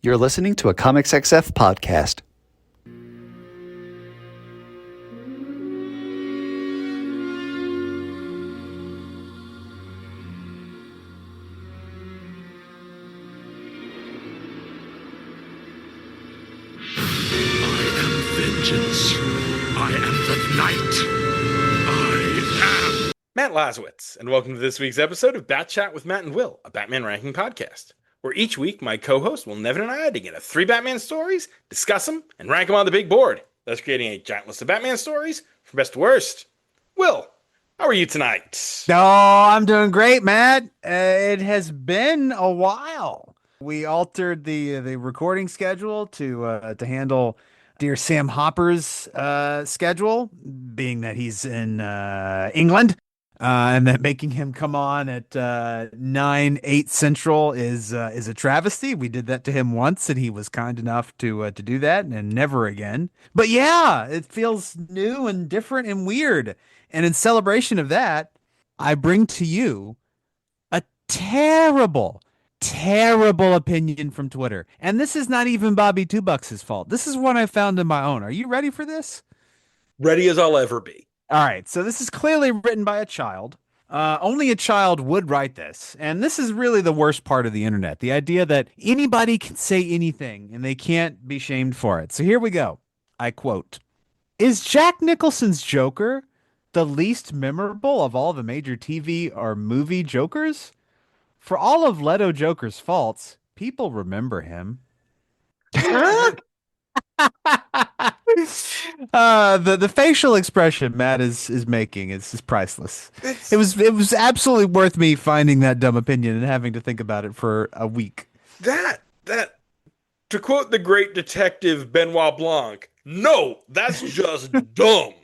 You're listening to a Comics XF podcast. Vengeance. I am the knight. I am Matt Lazowitz, and welcome to this week's episode of Bat Chat with Matt and Will, a Batman ranking podcast, where each week my co-host Will Nevin and I dig into 3 Batman stories, discuss them, and rank them on the big board, thus creating a giant list of Batman stories from best to worst. Will, how are you tonight? Oh, I'm doing great, Matt. It has been a while. We altered the recording schedule to handle dear Sam Hopper's schedule, being that he's in England, and that making him come on at 9/8 Central is a travesty. We did that to him once, and he was kind enough to do that, and never again. But yeah, it feels new and different and weird. And in celebration of that, I bring to you a terrible opinion from Twitter. And this is not even Bobby Two Bucks' fault. This is one I found in my own. Are you ready for this? Ready as I'll ever be. All right. So this is clearly written by a child. Only a child would write this. And this is really the worst part of the internet. The idea that anybody can say anything and they can't be shamed for it. So here we go. I quote, "Is Jack Nicholson's Joker the least memorable of all the major TV or movie Jokers? For all of Leto Joker's faults, people remember him." The facial expression Matt is making is priceless. It was absolutely worth me finding that dumb opinion and having to think about it for a week. That to quote the great detective Benoit Blanc, no, that's just dumb.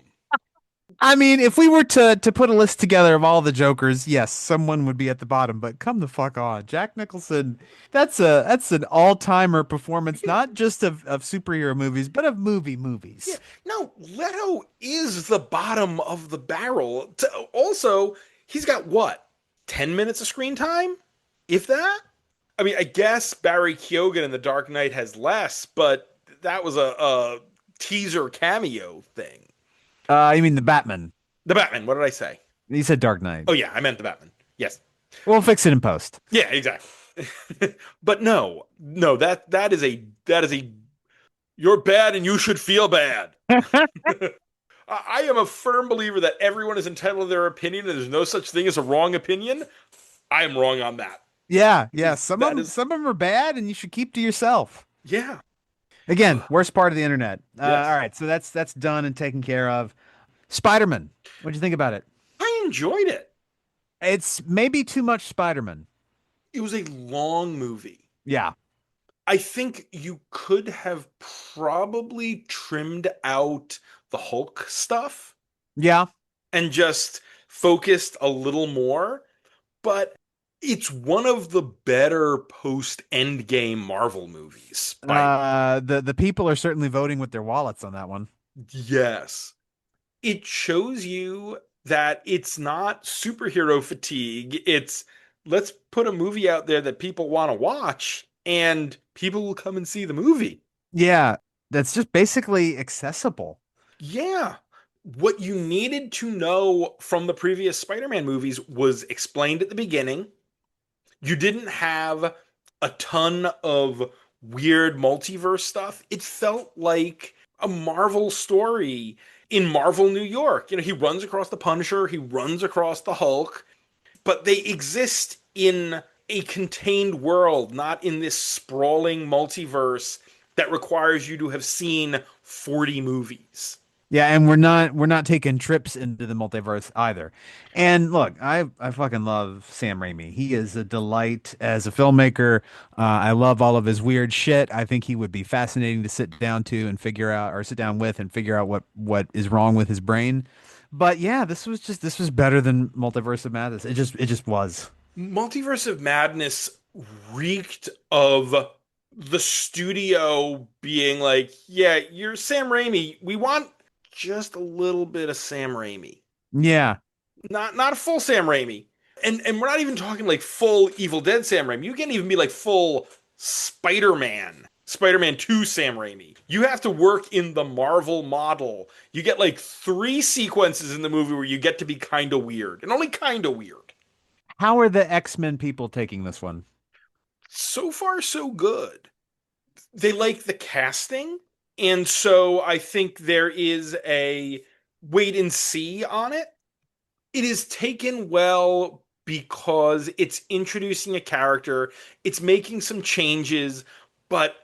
I mean, if we were to put a list together of all the Jokers, yes, someone would be at the bottom, but come the fuck on. Jack Nicholson, that's an all-timer performance, not just of superhero movies, but of movies. Yeah, no, Leto is the bottom of the barrel. Also, he's got what? 10 minutes of screen time? If that? I mean, I guess Barry Keoghan in The Dark Knight has less, but that was a teaser cameo thing. You mean the Batman? The Batman, what did I say? You said Dark Knight. Oh yeah, I meant the Batman. Yes. We'll fix it in post. Yeah, exactly. But no, that is a you're bad and you should feel bad. I am a firm believer that everyone is entitled to their opinion and there's no such thing as a wrong opinion. I am wrong on that. Yeah. Some of them are bad and you should keep to yourself. Yeah. Again, worst part of the internet. Yes. All right, so that's done and taken care of. Spider-Man, what'd you think about it? I enjoyed it. It's maybe too much Spider-Man. It was a long movie. Yeah. I think you could have probably trimmed out the Hulk stuff. Yeah. And just focused a little more. But it's one of the better post-Endgame Marvel movies. The people are certainly voting with their wallets on that one. Yes. It shows you that it's not superhero fatigue. It's let's put a movie out there that people want to watch and people will come and see the movie. Yeah, that's just basically accessible. Yeah. What you needed to know from the previous Spider-Man movies was explained at the beginning. You didn't have a ton of weird multiverse stuff. It felt like a Marvel story in Marvel New York. You know, he runs across the Punisher, he runs across the Hulk, but they exist in a contained world, not in this sprawling multiverse that requires you to have seen 40 movies. Yeah, and we're not taking trips into the multiverse either. And look, I fucking love Sam Raimi. He is a delight as a filmmaker. I love all of his weird shit. I think he would be fascinating to sit down with and figure out what is wrong with his brain. But yeah, this was better than Multiverse of Madness. It just was. Multiverse of Madness reeked of the studio being like, yeah, you're Sam Raimi. We want just a little bit of Sam Raimi. Yeah. Not a full Sam Raimi. And we're not even talking like full Evil Dead Sam Raimi. You can't even be like full Spider-Man Spider-Man 2 Sam Raimi. You have to work in the Marvel model. You get like 3 sequences in the movie where you get to be kind of weird, and only kind of weird. How are the X-Men people taking this one? So far, so good. They like the casting, and so I think there is a wait and see on it. It is taken well because it's introducing a character, it's making some changes, but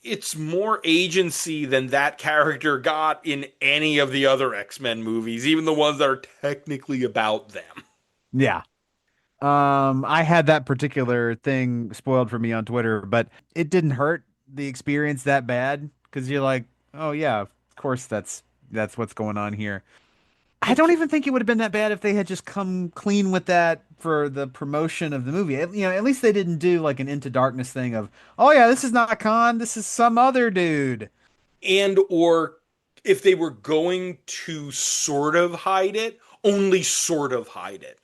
it's more agency than that character got in any of the other X-Men movies, even the ones that are technically about them. Yeah. I had that particular thing spoiled for me on Twitter, but it didn't hurt the experience that bad because you're like, oh yeah, of course that's what's going on here. I don't even think it would have been that bad if they had just come clean with that for the promotion of the movie. At least they didn't do like an Into Darkness thing of, oh yeah, this is not Khan, this is some other dude. And or if they were going to sort of hide it, only sort of hide it.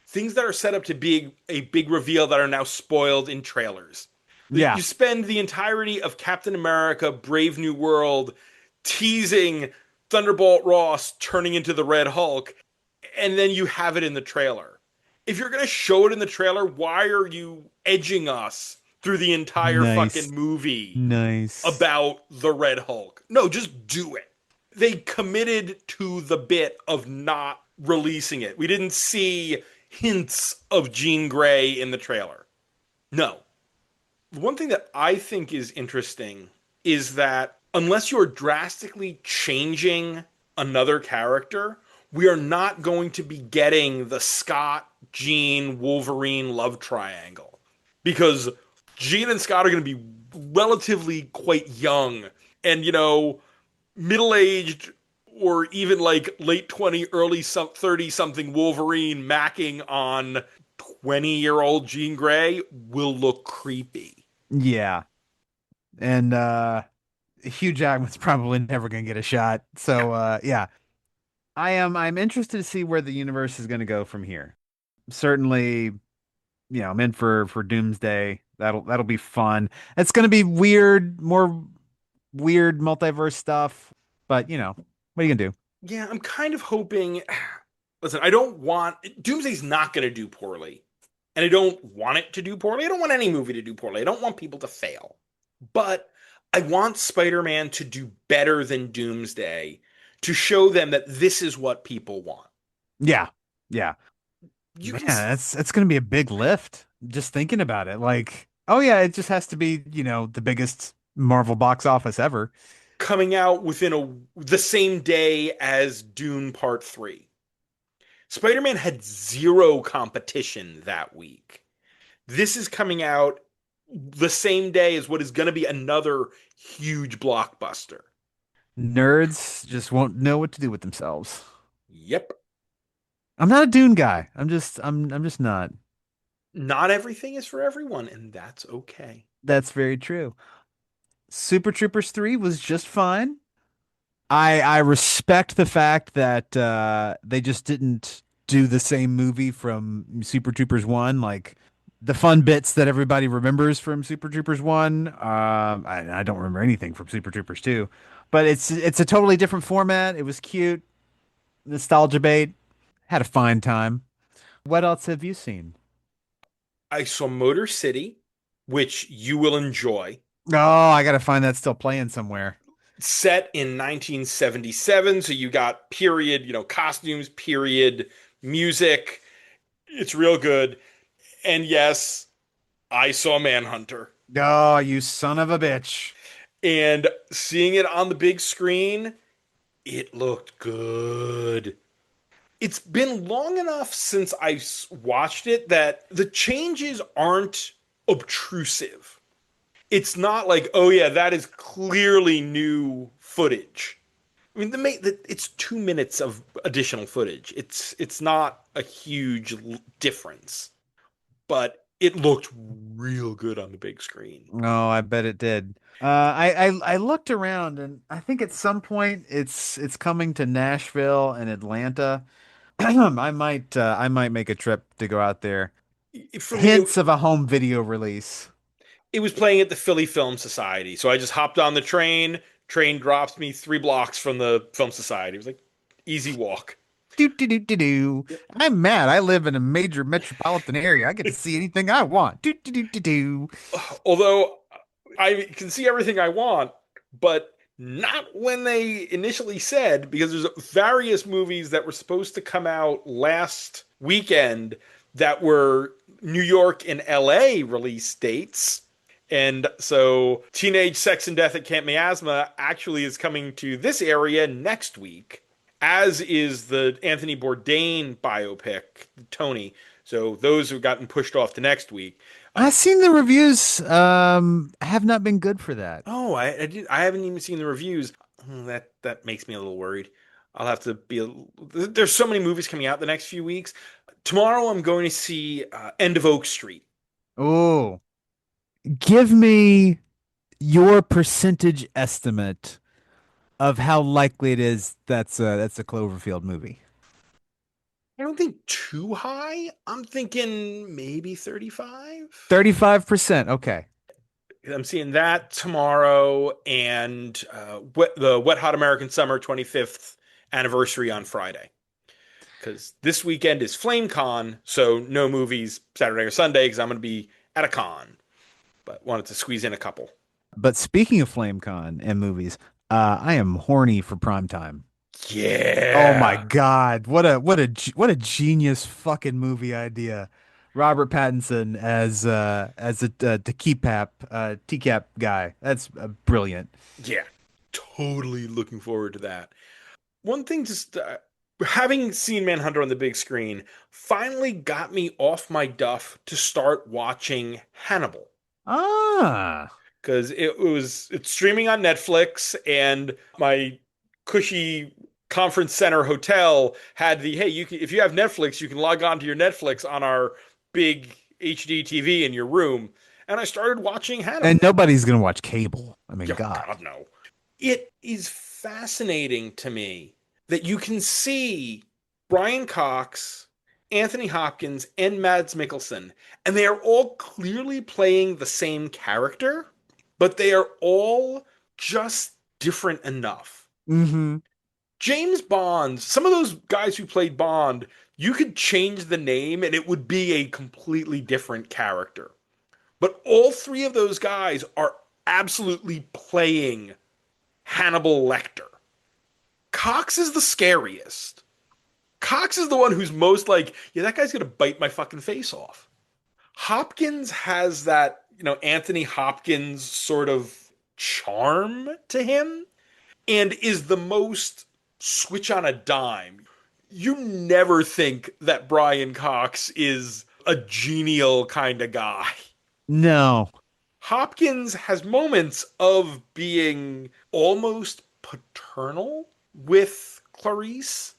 Things that are set up to be a big reveal that are now spoiled in trailers. Yeah, You spend the entirety of Captain America Brave New World teasing Thunderbolt Ross turning into the Red Hulk, and then you have it in the trailer. If you're going to show it in the trailer, why are you edging us through the entire nice, fucking movie nice. about the Red Hulk? No, just do it. They committed to the bit of not releasing it. We didn't see hints of Jean Grey in the trailer. No. One thing that I think is interesting is that unless you're drastically changing another character, we are not going to be getting the Scott, Jean, Wolverine love triangle. Because Jean and Scott are going to be relatively quite young and, middle aged or even like late 20, early 30 something Wolverine macking on 20-year-old Jean Grey will look creepy. Yeah, and Hugh Jackman's probably never gonna get a shot. So yeah, I'm interested to see where the universe is gonna go from here. Certainly, I'm in for Doomsday. That'll be fun. It's gonna be weird, more weird multiverse stuff, but what are you gonna do? Yeah, I'm kind of hoping. Listen, I don't want. Doomsday's not going to do poorly. And I don't want it to do poorly. I don't want any movie to do poorly. I don't want people to fail. But I want Spider Man to do better than Doomsday to show them that this is what people want. Yeah, yeah, You man, can that's gonna be a big lift. Just thinking about it, like, oh yeah, it just has to be, the biggest Marvel box office ever. coming out within the same day as Dune Part 3. Spider-Man had zero competition that week. This is coming out the same day as what is going to be another huge blockbuster. Nerds just won't know what to do with themselves. Yep. I'm not a Dune guy. I'm just not. Not everything is for everyone, and that's okay. That's very true. Super Troopers 3 was just fine. I respect the fact that they just didn't do the same movie from Super Troopers 1, like the fun bits that everybody remembers from Super Troopers 1. I don't remember anything from Super Troopers 2, but it's a totally different format. It was cute, nostalgia bait, had a fine time. What else have you seen? I saw Motor City, which you will enjoy, Oh, I gotta find that still playing somewhere. set in 1977. So you got period, costumes, period, music. It's real good. And yes, I saw Manhunter. Oh, you son of a bitch. And seeing it on the big screen, it looked good. It's been long enough since I watched it that the changes aren't obtrusive. It's not like, oh yeah, that is clearly new footage. I mean, it's 2 minutes of additional footage. It's not a huge difference, but it looked real good on the big screen. Oh, I bet it did. I looked around and I think at some point it's coming to Nashville and Atlanta. I might make a trip to go out there. For me, Hints of a home video release. It was playing at the Philly Film Society. So I just hopped on the train. Train drops me 3 blocks from the Film Society. It was like easy walk. Do do do do do. I'm mad. I live in a major metropolitan area. I get to see anything I want. Do do do do do. Although I can see everything I want, but not when they initially said, because there's various movies that were supposed to come out last weekend that were New York and LA release dates. And so Teenage Sex and Death at Camp Miasma actually is coming to this area next week, as is the Anthony Bourdain biopic, Tony. So those have gotten pushed off to next week. I've seen the reviews. Have not been good for that. Oh, I haven't even seen the reviews. That makes me a little worried. I'll have to be. There's so many movies coming out the next few weeks. Tomorrow I'm going to see End of Oak Street. Oh, give me your percentage estimate of how likely it is that's a Cloverfield movie. I don't think too high. I'm thinking maybe 35. 35%. Okay. I'm seeing that tomorrow, and the Wet Hot American Summer 25th anniversary on Friday. Because this weekend is FlameCon, so no movies Saturday or Sunday because I'm going to be at a con. But wanted to squeeze in a couple. But speaking of FlameCon and movies, I am horny for prime time. Oh my Yeah. God. What a genius fucking movie idea. Robert Pattinson as a TCAP guy. That's brilliant. Yeah. Totally looking forward to that. One thing, just having seen Manhunter on the big screen finally got me off my duff to start watching Hannibal. Ah. Because it's streaming on Netflix, and my cushy conference center hotel had the, hey, if you have Netflix, you can log on to your Netflix on our big HD TV in your room. And I started watching Hannibal. And nobody's gonna watch cable. I mean, Yeah, God. God no. It is fascinating to me that you can see Brian Cox, Anthony Hopkins, and Mads Mikkelsen, and they are all clearly playing the same character, but they are all just different enough. Mm-hmm. James Bond, some of those guys who played Bond, you could change the name and it would be a completely different character. But all three of those guys are absolutely playing Hannibal Lecter. Cox is the scariest. Cox is the one who's most like, yeah, that guy's gonna bite my fucking face off. Hopkins has that, Anthony Hopkins sort of charm to him, and is the most switch on a dime. You never think that Brian Cox is a genial kind of guy. No. Hopkins has moments of being almost paternal with Clarice,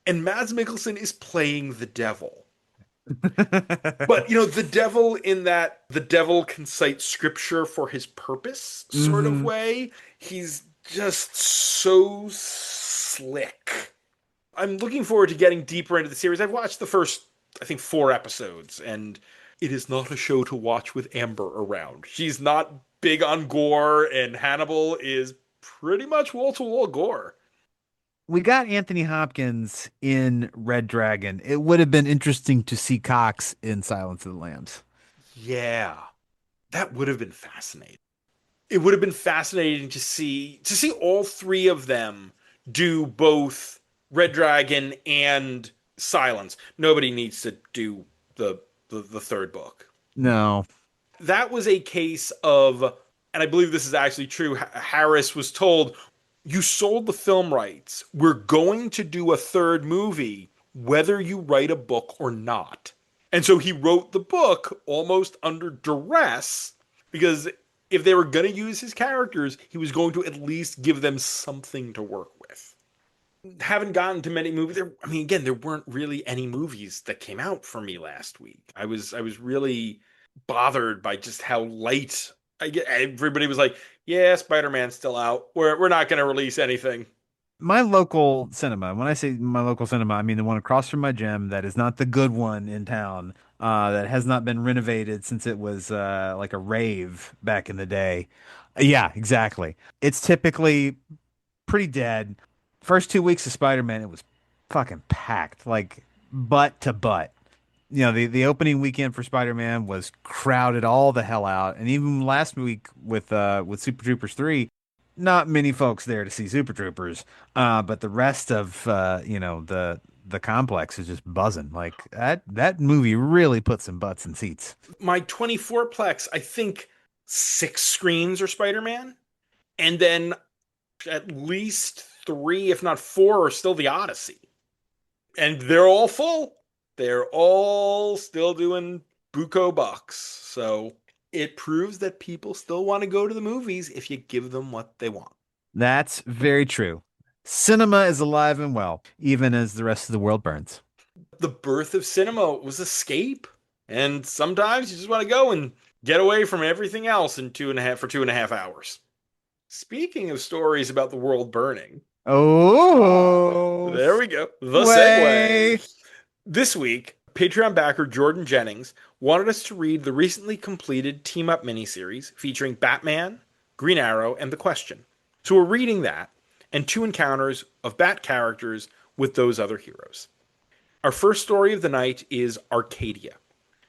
and Mads Mikkelsen is playing the devil. But the devil in that the devil can cite scripture for his purpose sort of way. He's just so slick. I'm looking forward to getting deeper into the series. I've watched the first, I think, 4 episodes, and it is not a show to watch with Amber around. She's not big on gore, and Hannibal is pretty much wall-to-wall gore. We got Anthony Hopkins in Red Dragon. It would have been interesting to see Cox in Silence of the Lambs. Yeah, that would have been fascinating. It would have been fascinating to see all three of them do both Red Dragon and Silence. Nobody needs to do the third book. No. That was a case of, and I believe this is actually true, Harris was told, you sold the film rights. We're going to do a third movie, whether you write a book or not. And so he wrote the book almost under duress, because if they were going to use his characters, he was going to at least give them something to work with. Haven't gotten to many movies. Again, there weren't really any movies that came out for me last week. I was really bothered by just how light. Everybody was like, yeah, Spider-Man's still out. We're not going to release anything. My local cinema, when I say my local cinema, I mean the one across from my gym that is not the good one in town. that has not been renovated since it was like a rave back in the day. Yeah, exactly. It's typically pretty dead. First 2 weeks of Spider-Man, it was fucking packed, like butt to butt. The opening weekend for Spider-Man was crowded all the hell out, and even last week with Super Troopers 3, not many folks there to see Super Troopers, but the rest of the complex is just buzzing. Like that movie really put some butts in seats. My 24-plex, I think 6 screens are Spider-Man, and then at least 3, if not 4, are still the Odyssey. And they're all full. They're all still doing buco bucks. So it proves that people still want to go to the movies if you give them what they want. That's very true. Cinema is alive and well, even as the rest of the world burns. The birth of cinema was escape. And sometimes you just want to go and get away from everything else in 2.5 hours. Speaking of stories about the world burning, Oh, there we go. The way. segue. This week, Patreon backer Jordan Jennings wanted us to read the recently completed Team Up miniseries featuring Batman, Green Arrow, and The Question. So we're reading that, and 2 encounters of Bat characters with those other heroes. Our first story of the night is Arcadia.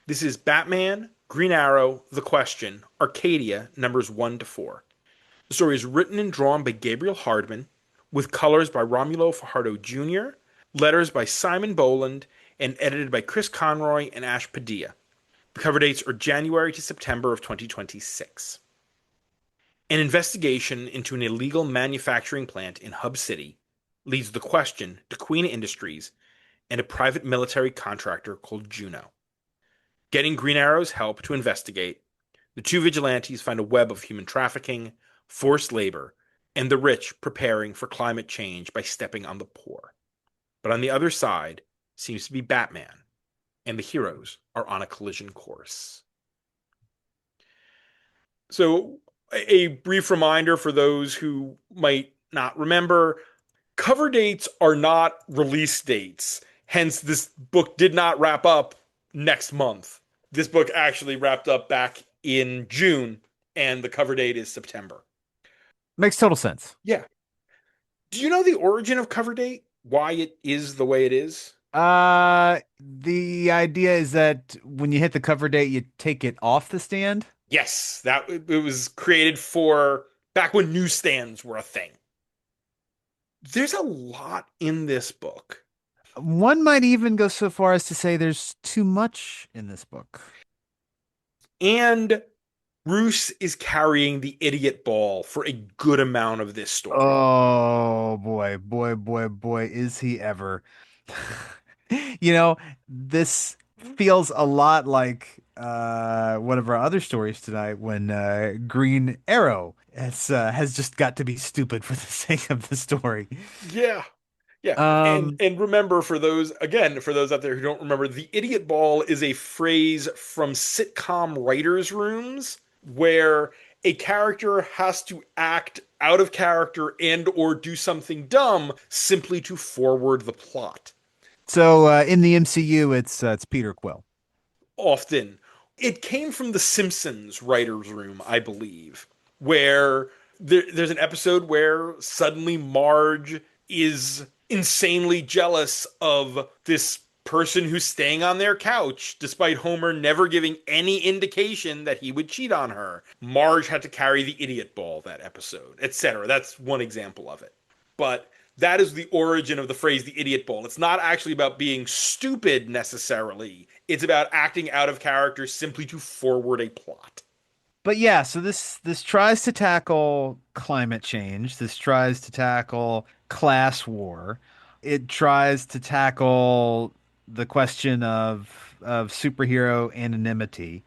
This is Batman, Green Arrow, The Question, Arcadia, numbers 1 to 4. The story is written and drawn by Gabriel Hardman, with colors by Romulo Fajardo Jr., letters by Simon Boland, and edited by Chris Conroy and Ash Padilla. The cover dates are January to September of 2026. An investigation into an illegal manufacturing plant in Hub City leads The Question to Queen Industries and a private military contractor called Juno. Getting Green Arrow's help to investigate, the 2 vigilantes find a web of human trafficking, forced labor, and the rich preparing for climate change by stepping on the poor. But on the other side seems to be Batman, and the heroes are on a collision course. So, a brief reminder for those who might not remember, cover dates are not release dates. Hence, this book did not wrap up next month. This book actually wrapped up back in June, and the cover date is September. Makes total sense. Yeah. Do you know the origin of cover date? Why it is the way it is? The idea is that when you hit the cover date, you take it off the stand. Yes, that it was created for back when newsstands were a thing. There's a lot in this book. One might even go so far as to say there's too much in this book. And Bruce is carrying the idiot ball for a good amount of this story. Oh boy, is he ever. This feels a lot like one of our other stories tonight when Green Arrow has just got to be stupid for the sake of the story. Yeah. Yeah. And remember, for those out there who don't remember, the idiot ball is a phrase from sitcom writers' rooms where a character has to act out of character and or do something dumb simply to forward the plot. So in the MCU, it's Peter Quill. Often. It came from the Simpsons writers' room, I believe, where there's an episode where suddenly Marge is insanely jealous of this person who's staying on their couch, despite Homer never giving any indication that he would cheat on her. Marge had to carry the idiot ball that episode, etc. That's one example of it. But that is the origin of the phrase the idiot ball. It's not actually about being stupid necessarily. It's about acting out of character simply to forward a plot. But yeah, so this tries to tackle climate change. This tries to tackle class war. It tries to tackle the question of superhero anonymity.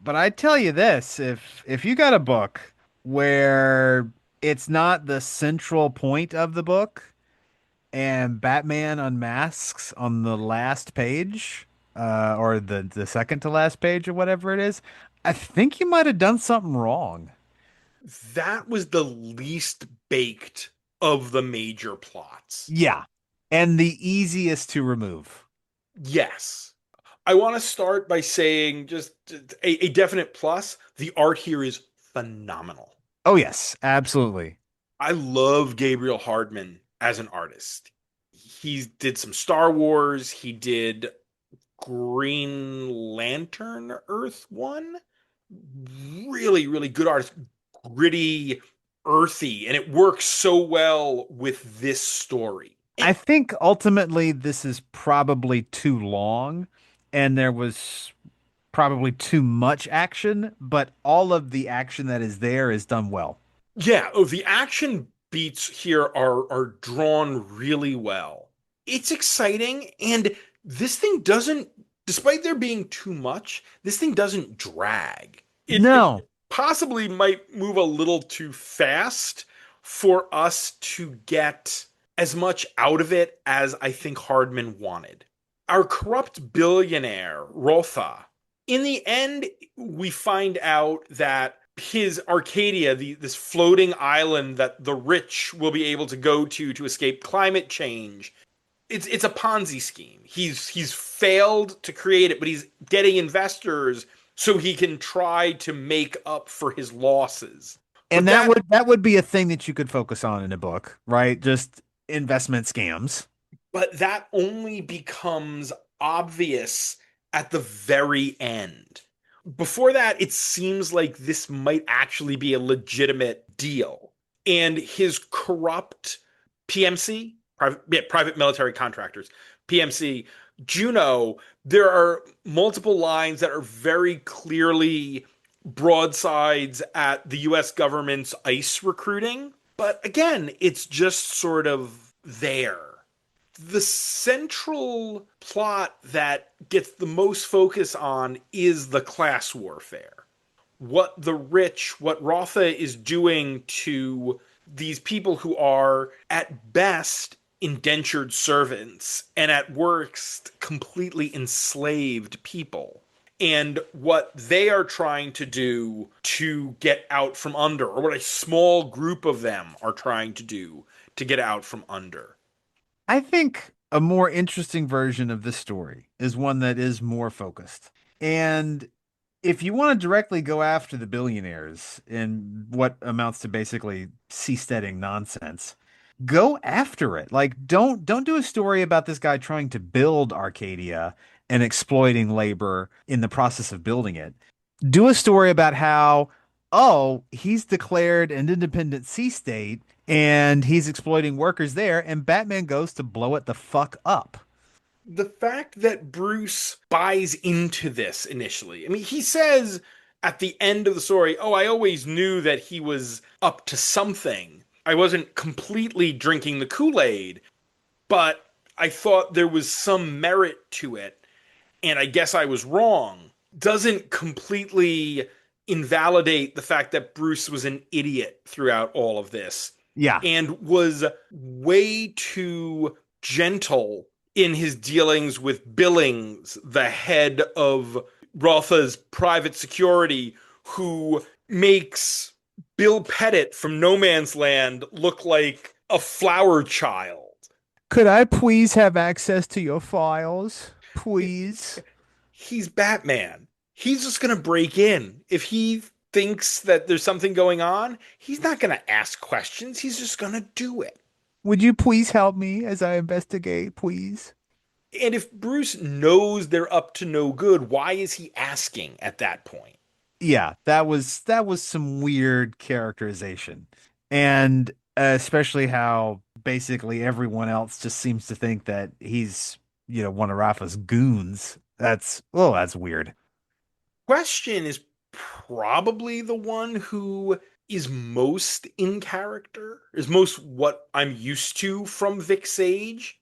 But I tell you this, if you got a book where it's not the central point of the book and Batman unmasks on the last page, or the second to last page or whatever it is, I think you might have done something wrong. That was the least baked of the major plots. Yeah. And the easiest to remove. Yes. I want to start by saying just a definite plus. The art here is phenomenal. Oh yes, absolutely. I love Gabriel Hardman as an artist. He did some Star Wars. He did Green Lantern Earth one. Really, really good artist. Gritty, earthy, and it works so well with this story. I think ultimately this is probably too long, and there was probably too much action, but all of the action that is there is done well. Yeah, oh, the action beats here are drawn really well. It's exciting, and this thing doesn't, despite there being too much, this thing doesn't drag. It No. possibly might move a little too fast for us to get as much out of it as I think Hardman wanted. Our corrupt billionaire, Rotha, in the end, we find out that his Arcadia, this floating island that the rich will be able to go to escape climate change, it's a Ponzi scheme. He's failed to create it, but he's getting investors so he can try to make up for his losses. But And that would be a thing that you could focus on in a book, right? Just investment scams. but that only becomes obvious at the very end. Before that, it seems like this might actually be a legitimate deal. And his corrupt PMC, private military contractors, PMC, Juno, there are multiple lines that are very clearly broadsides at the US government's ICE recruiting. But again, it's just sort of there. The central plot that gets the most focus on is the class warfare. What Rotha is doing to these people who are, at best, indentured servants and at worst, completely enslaved people. And what they are trying to do to get out from under, or what a small group of them are trying to do to get out from under. I think a more interesting version of this story is one that is more focused. And if you want to directly go after the billionaires in what amounts to basically seasteading nonsense, go after it. Like don't do a story about this guy trying to build Arcadia and exploiting labor in the process of building it. Do a story about how, oh, he's declared an independent sea state and he's exploiting workers there, and Batman goes to blow it the fuck up. The fact that Bruce buys into this initially, I mean, he says at the end of the story, oh, I always knew that he was up to something. I wasn't completely drinking the Kool-Aid, but I thought there was some merit to it, and I guess I was wrong. Doesn't completely invalidate the fact that Bruce was an idiot throughout all of this Yeah. and was way too gentle in his dealings with Billings, the head of Rotha's private security, who makes Bill Pettit from No Man's Land look like a flower child. Could I please have access to your files? Please. He's Batman. He's just going to break in. If he thinks that there's something going on, he's not going to ask questions. He's just going to do it. Would you please help me as I investigate, please? And if Bruce knows they're up to no good, why is he asking at that point? Yeah, that was some weird characterization. And especially how basically everyone else just seems to think that he's, one of Rafa's goons. That's weird. Question is probably the one who is most in character, is most what I'm used to from Vic Sage.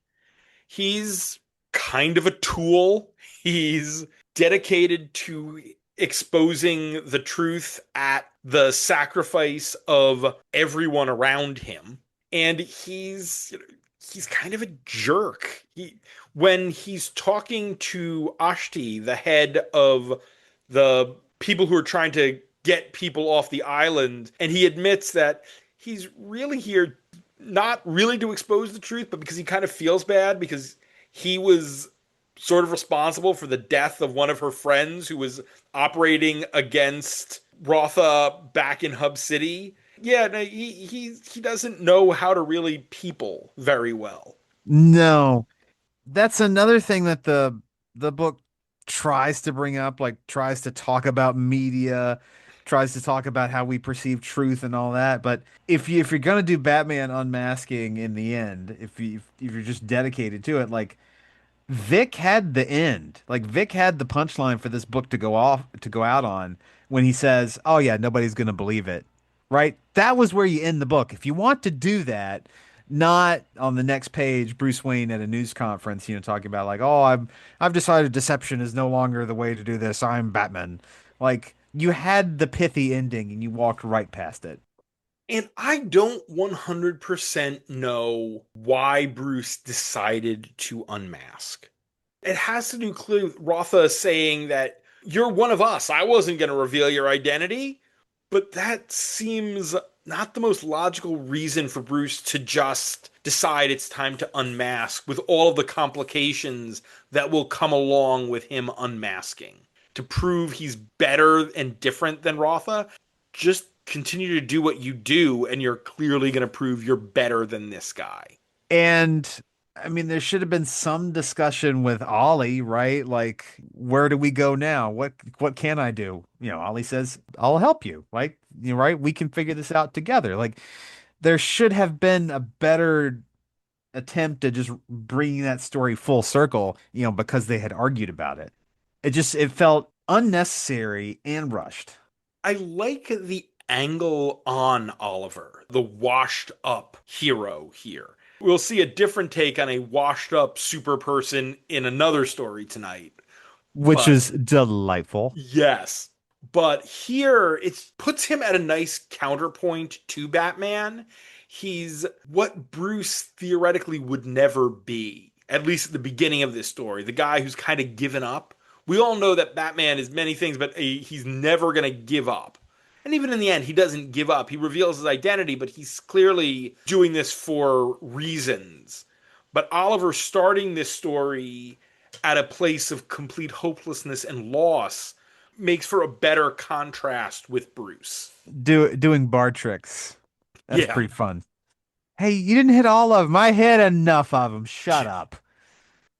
He's kind of a tool. He's dedicated to exposing the truth at the sacrifice of everyone around him. And he's kind of a jerk. When he's talking to Ashti, the head of the people who are trying to get people off the island, and he admits that he's really here not really to expose the truth, but because he kind of feels bad because he was sort of responsible for the death of one of her friends who was operating against Rotha back in Hub City. Yeah, no, he doesn't know how to really people very well. No, that's another thing that the book tries to bring up, like tries to talk about media, tries to talk about how we perceive truth and all that. But if you're gonna do Batman unmasking in the end, if you're just dedicated to it, like Vic had the end. Like Vic had the punchline for this book to go out on when he says, "Oh yeah, nobody's going to believe it." Right? That was where you end the book. If you want to do that, not on the next page Bruce Wayne at a news conference, talking about like, "Oh, I've decided deception is no longer the way to do this. I'm Batman." Like you had the pithy ending and you walked right past it. And I don't 100% know why Bruce decided to unmask. It has to do clearly with Rotha saying that you're one of us. I wasn't going to reveal your identity. But that seems not the most logical reason for Bruce to just decide it's time to unmask with all of the complications that will come along with him unmasking. To prove he's better and different than Rotha, just continue to do what you do, and you're clearly going to prove you're better than this guy. And I mean, there should have been some discussion with Ollie, right? Like, where do we go now? What can I do? Ollie says, "I'll help you." Like, right? We can figure this out together. Like, there should have been a better attempt at just bringing that story full circle, because they had argued about it. It felt unnecessary and rushed. I like the angle on Oliver, the washed up hero here. We'll see a different take on a washed up super person in another story tonight. Which But is delightful. yes. But here it puts him at a nice counterpoint to Batman. He's what Bruce theoretically would never be, at least at the beginning of this story. The guy who's kind of given up. We all know that Batman is many things, but he's never going to give up. And even in the end, he doesn't give up. He reveals his identity, but he's clearly doing this for reasons. But Oliver starting this story at a place of complete hopelessness and loss makes for a better contrast with Bruce. Doing bar tricks. That's Yeah. pretty fun. Hey, you didn't hit all of them. I hit enough of them. Shut up.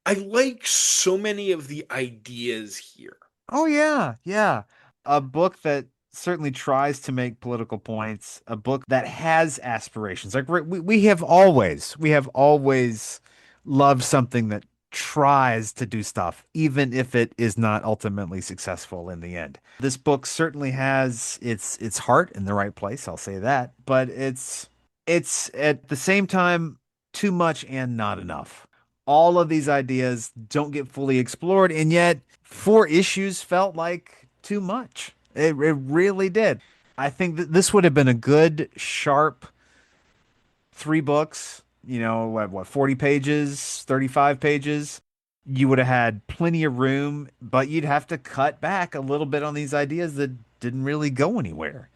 I like so many of the ideas here. Oh yeah, yeah. A book that certainly tries to make political points, a book that has aspirations. Like we have always loved something that tries to do stuff, even if it is not ultimately successful in the end. This book certainly has its heart in the right place, I'll say that, but it's at the same time too much and not enough. All of these ideas don't get fully explored, and yet 4 issues felt like too much. It really did. I think that this would have been a good, sharp 3 books, 40 pages, 35 pages. You would have had plenty of room, but you'd have to cut back a little bit on these ideas that didn't really go anywhere.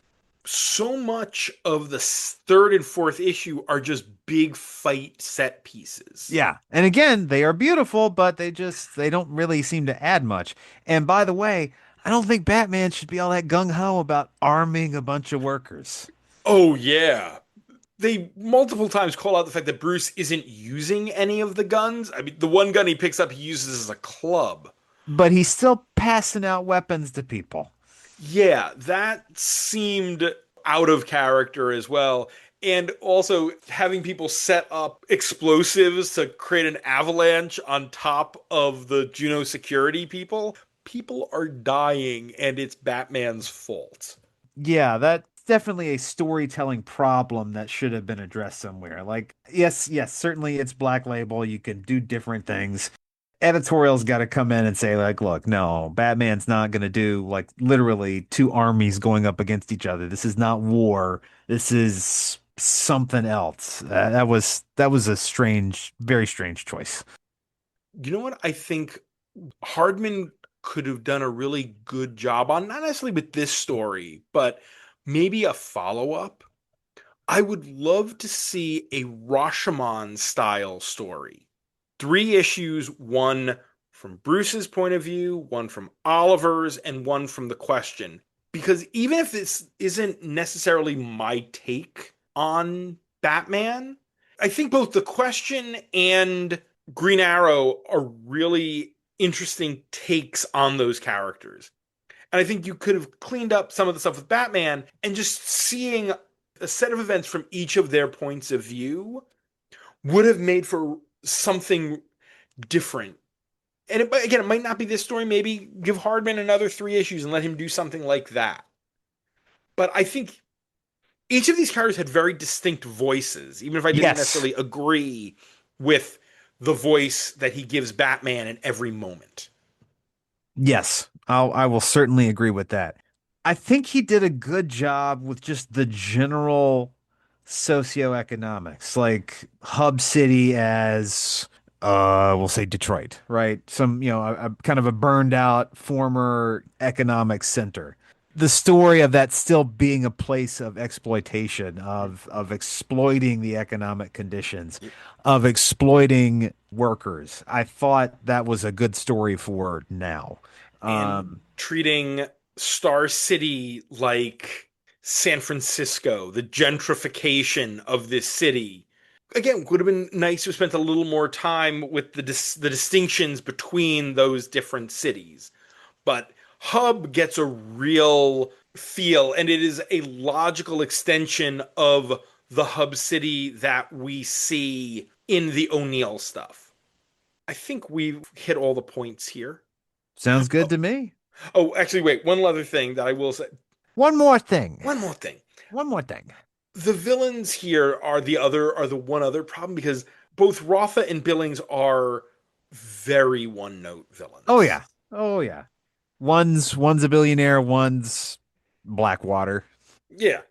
So much of the third and fourth issue are just big fight set pieces. Yeah. And again, they are beautiful, but they don't really seem to add much. And by the way, I don't think Batman should be all that gung ho about arming a bunch of workers. Oh, yeah. They multiple times call out the fact that Bruce isn't using any of the guns. I mean, the one gun he picks up, he uses as a club. But he's still passing out weapons to people. Yeah, that seemed out of character as well. And also having people set up explosives to create an avalanche on top of the Juno security people. People are dying, and it's Batman's fault. Yeah, that's definitely a storytelling problem that should have been addressed somewhere. Like, yes, certainly it's Black Label. You can do different things. Editorial's got to come in and say, like, look, no, Batman's not going to do like literally 2 armies going up against each other. This is not war. This is something else. That was a strange, very strange choice. You know what I think Hardman could have done a really good job on, not necessarily with this story, but maybe a follow-up. I would love to see a Rashomon style story. 3 issues, one from Bruce's point of view, one from Oliver's, and one from the Question. Because even if this isn't necessarily my take on Batman, I think both the Question and Green Arrow are really interesting takes on those characters. And I think you could have cleaned up some of the stuff with Batman, and just seeing a set of events from each of their points of view would have made for something different. And again, it might not be this story. Maybe give Hardman another 3 issues and let him do something like that. But I think each of these characters had very distinct voices, even if I didn't necessarily agree with the voice that he gives Batman in every moment. Yes, I will certainly agree with that. I think he did a good job with just the general socioeconomics, like Hub City as we'll say Detroit, right? Some, a kind of a burned out former economic center. The story of that still being a place of exploitation, of exploiting the economic conditions, of exploiting workers. I thought that was a good story for now. And treating Star City like San Francisco, the gentrification of this city. Again, would have been nice to have spent a little more time with the distinctions between those different cities. But Hub gets a real feel, and it is a logical extension of the Hub City that we see in the O'Neill stuff. I think we've hit all the points here. Sounds good to me. Oh, actually, wait. One other thing that I will say. One more thing. One more thing. One more thing. The villains here are the one other problem, because both Rotha and Billings are very one-note villains. Oh yeah. Oh yeah. One's a billionaire, one's Blackwater. Yeah.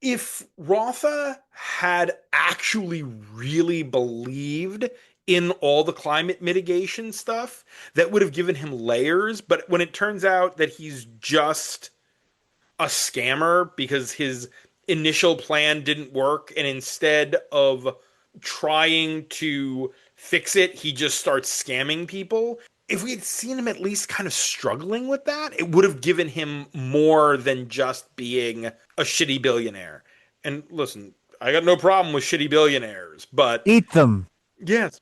If Rotha had actually really believed in all the climate mitigation stuff, that would have given him layers. But when it turns out that he's just a scammer because his initial plan didn't work, and instead of trying to fix it, he just starts scamming people. If we had seen him at least kind of struggling with that, it would have given him more than just being a shitty billionaire. And listen, I got no problem with shitty billionaires, but eat them. Yes,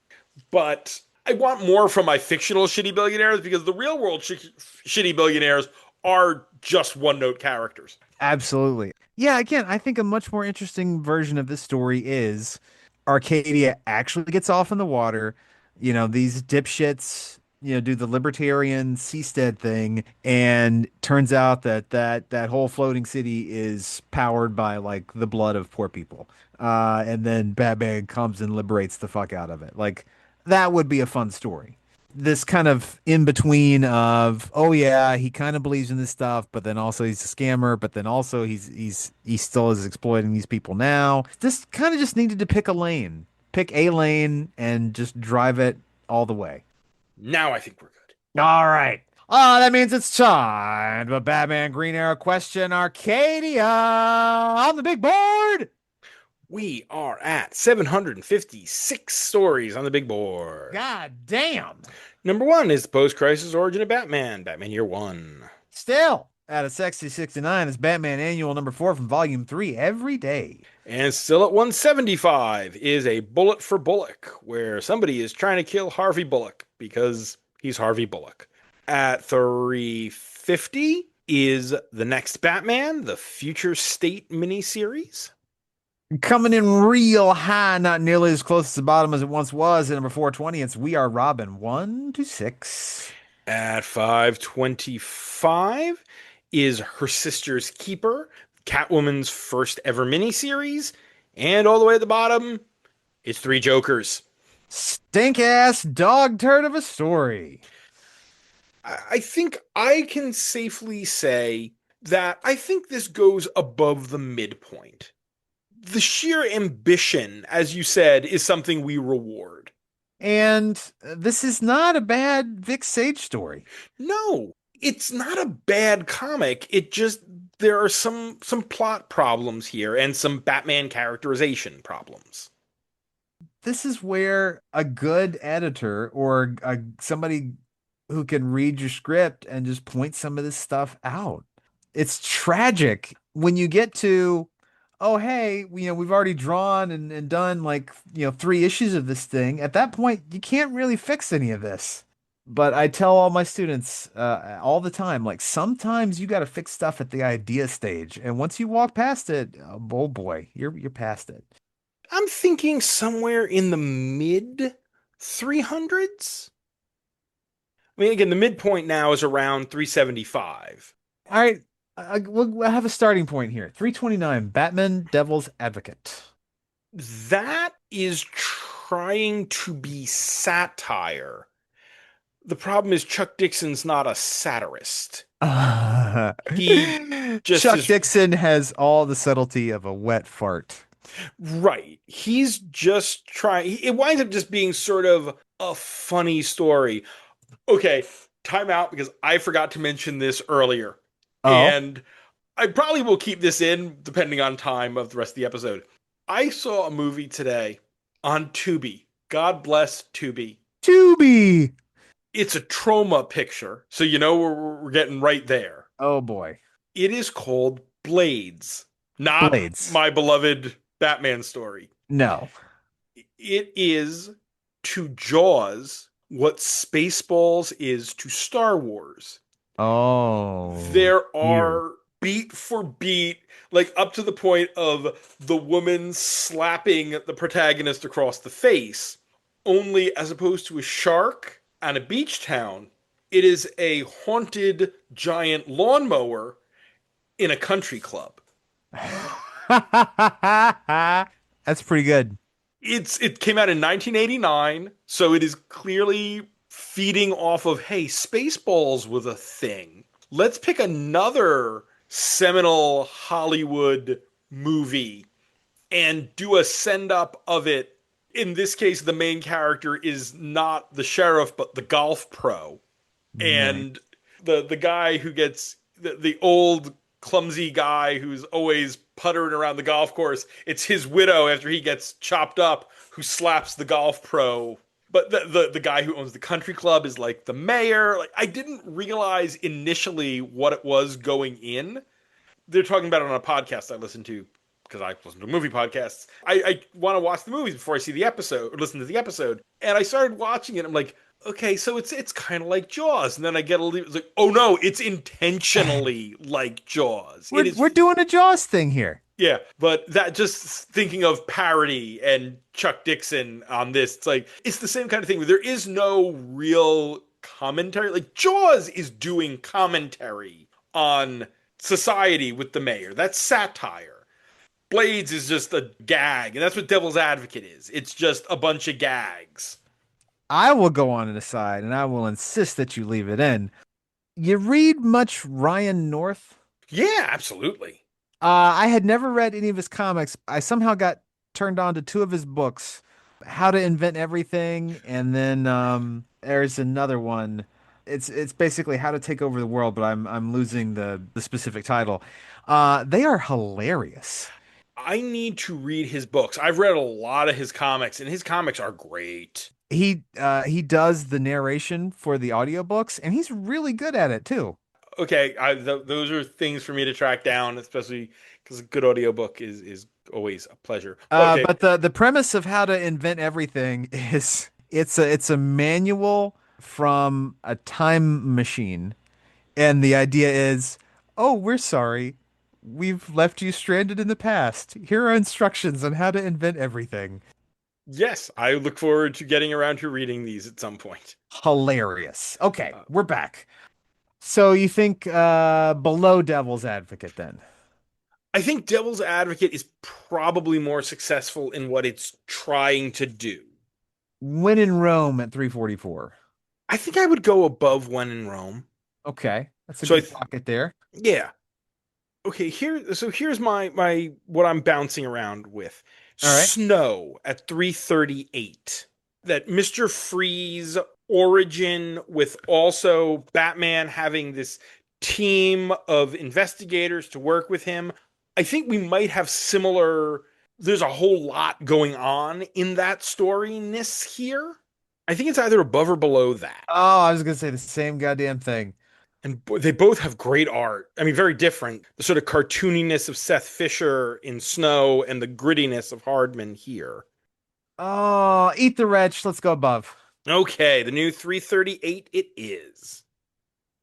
but I want more from my fictional shitty billionaires, because the real world shitty billionaires are just one-note characters. Absolutely. Yeah, again, I think a much more interesting version of this story is Arcadia actually gets off in the water. These dipshits, do the libertarian seastead thing, and turns out that whole floating city is powered by like the blood of poor people. And then Batman comes and liberates the fuck out of it. Like, that would be a fun story. This kind of in between of, oh yeah, he kind of believes in this stuff, but then also he's a scammer, but then also he still is exploiting these people now. This kind of just needed to pick a lane, and just drive it all the way. Now I think we're good. All right. That means it's time for Batman Green Arrow Question Arcadia on the big board. We are at 756 stories on the big board. God damn. Number 1 is the post-crisis origin of Batman, Batman Year 1. Still at a sexy 69 is Batman Annual number 4 from Volume 3 every day. And still at 175 is a Bullet for Bullock, where somebody is trying to kill Harvey Bullock because he's Harvey Bullock. At 350 is The Next Batman, the Future State miniseries. Coming in real high, not nearly as close to the bottom as it once was. At number 420, it's We Are Robin 1 to 6. At 525 is Her Sister's Keeper, Catwoman's first ever miniseries. And all the way at the bottom, it's 3 Jokers. Stink ass dog turd of a story. I think I can safely say that I think this goes above the midpoint. The sheer ambition, as you said, is something we reward. And this is not a bad Vic Sage story. No, it's not a bad comic. It just, there are some plot problems here and some Batman characterization problems. This is where a good editor or somebody who can read your script and just point some of this stuff out. It's tragic when you get to, oh, hey, we've already drawn and done like, 3 issues of this thing. At that point, you can't really fix any of this. But I tell all my students all the time, like sometimes you got to fix stuff at the idea stage, and once you walk past it, oh boy, you're past it. I'm thinking somewhere in the mid 300s. I mean, again, the midpoint now is around 375. All right, we'll have a starting point here. 329, Batman, Devil's Advocate. That is trying to be satire. The problem is Chuck Dixon's not a satirist. He just Chuck Dixon has all the subtlety of a wet fart. Right. He's just trying. It winds up just being sort of a funny story. Okay, time out because I forgot to mention this earlier. Oh. And I probably will keep this in depending on time of the rest of the episode. I saw a movie today on Tubi. God bless Tubi. Tubi! It's a trauma picture, so we're getting right there. Oh boy. It is called Blades, not Blades. My beloved Batman story. No. It is to Jaws what Spaceballs is to Star Wars. Oh. There are beat for beat, like up to the point of the woman slapping the protagonist across the face. Only as opposed to a shark and a beach town, it is a haunted giant lawnmower in a country club. That's pretty good. It came out in 1989, so it is clearly feeding off of, hey, Spaceballs was a thing. Let's pick another seminal Hollywood movie and do a send-up of it. In this case, the main character is not the sheriff, but the golf pro. And the guy who gets the old clumsy guy who's always puttering around the golf course, it's his widow after he gets chopped up who slaps the golf pro. But the guy who owns the country club is like the mayor. Like, I didn't realize initially what it was going in. They're talking about it on a podcast I listened to because I listen to movie podcasts. I want to watch the movies before I see the episode or listen to the episode. And I started watching it. I'm like, okay, so it's kind of like Jaws. And then I get it's like, oh no, it's intentionally like Jaws. We're doing a Jaws thing here. Yeah, but that just thinking of parody and Chuck Dixon on this, it's the same kind of thing where there is no real commentary. Like Jaws is doing commentary on society with the mayor. That's satire. Blades is just a gag, and that's what Devil's Advocate is. It's just a bunch of gags. I will go on an aside, and I will insist that you leave it in. You read much Ryan North? Yeah, absolutely. I had never read any of his comics. I somehow got turned on to 2 of his books, How to Invent Everything, and then there's another one. It's basically How to Take Over the World, but I'm losing the specific title. They are hilarious. I need to read his books. I've read a lot of his comics, and his comics are great. He does the narration for the audiobooks, and he's really good at it too. Okay, those are things for me to track down, especially because a good audiobook is always a pleasure. Okay. But the premise of How to Invent Everything is it's a manual from a time machine, and the idea is, oh, we're sorry. We've left you stranded in the past. Here are instructions on how to invent everything. Yes, I look forward to getting around to reading these at some point. Hilarious. Okay, we're back. So you think below Devil's Advocate then? I think Devil's Advocate is probably more successful in what it's trying to do. When in Rome at 344. I think I would go above When in Rome. Okay, that's a good pocket there. Yeah. Okay, here's my what I'm bouncing around with. All right. Snow at 338. That Mr. Freeze origin with also Batman having this team of investigators to work with him. I think we might have similar. There's a whole lot going on in that storyness here. I think it's either above or below that. Oh, I was gonna say the same goddamn thing. And they both have great art. I mean, very different. The sort of cartooniness of Seth Fisher in Snow and the grittiness of Hardman here. Oh, eat the wretch. Let's go above. Okay, the new 338 it is.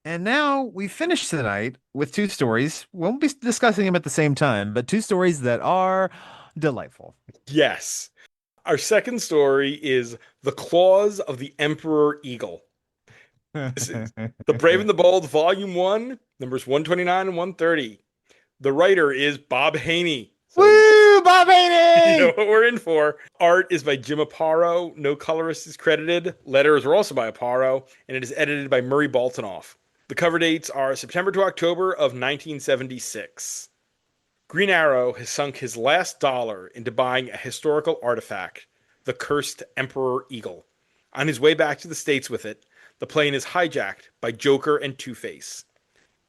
And now we finish tonight with two stories. We won't be discussing them at the same time, but two stories that are delightful. Yes. Our second story is The Claws of the Emperor Eagle. This is The Brave and the Bold, Volume 1, numbers 129 and 130. The writer is Bob Haney. So Woo, Bob Haney! you know what we're in for. Art is by Jim Aparo. No colorist is credited. Letters were also by Aparo, and it is edited by Murray Baltanoff. The cover dates are September to October of 1976. Green Arrow has sunk his last dollar into buying a historical artifact, the cursed Emperor Eagle. On his way back to the States with it, the plane is hijacked by Joker and Two-Face.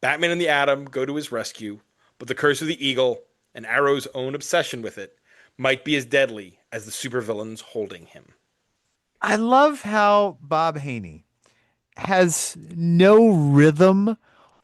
Batman and the Atom go to his rescue, but the curse of the Eagle, and Arrow's own obsession with it, might be as deadly as the supervillains holding him. I love how Bob Haney has no rhythm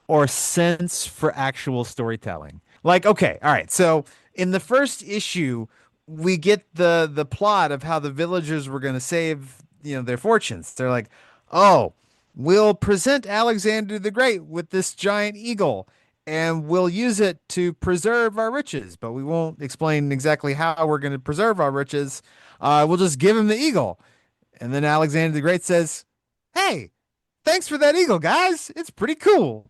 or sense for actual storytelling. Like, okay, all right. So in the first issue, we get the plot of how the villagers were going to save, their fortunes. They're like, "Oh, we'll present Alexander the Great with this giant eagle and we'll use it to preserve our riches, but we won't explain exactly how we're going to preserve our riches. We'll just give him the eagle." And then Alexander the Great says, "Hey, thanks for that eagle, guys. It's pretty cool."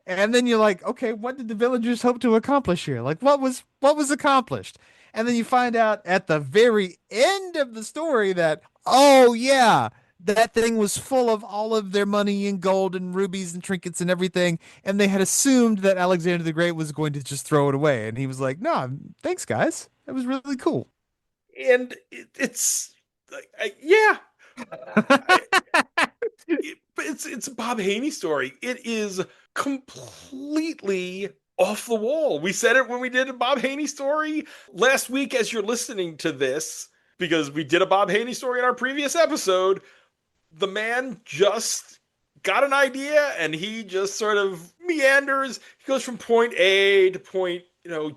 And then you're like, okay, what did the villagers hope to accomplish here? Like, what was accomplished? And then you find out at the very end of the story that, oh yeah, that thing was full of all of their money and gold and rubies and trinkets and everything. And they had assumed that Alexander the Great was going to just throw it away. And he was like, "No, thanks, guys. That was really cool." And it's yeah. It's a Bob Haney story. It is completely off the wall. We said it when we did a Bob Haney story last week as you're listening to this, because we did a Bob Haney story in our previous episode. The man just got an idea and he just sort of meanders. He goes from point A to point,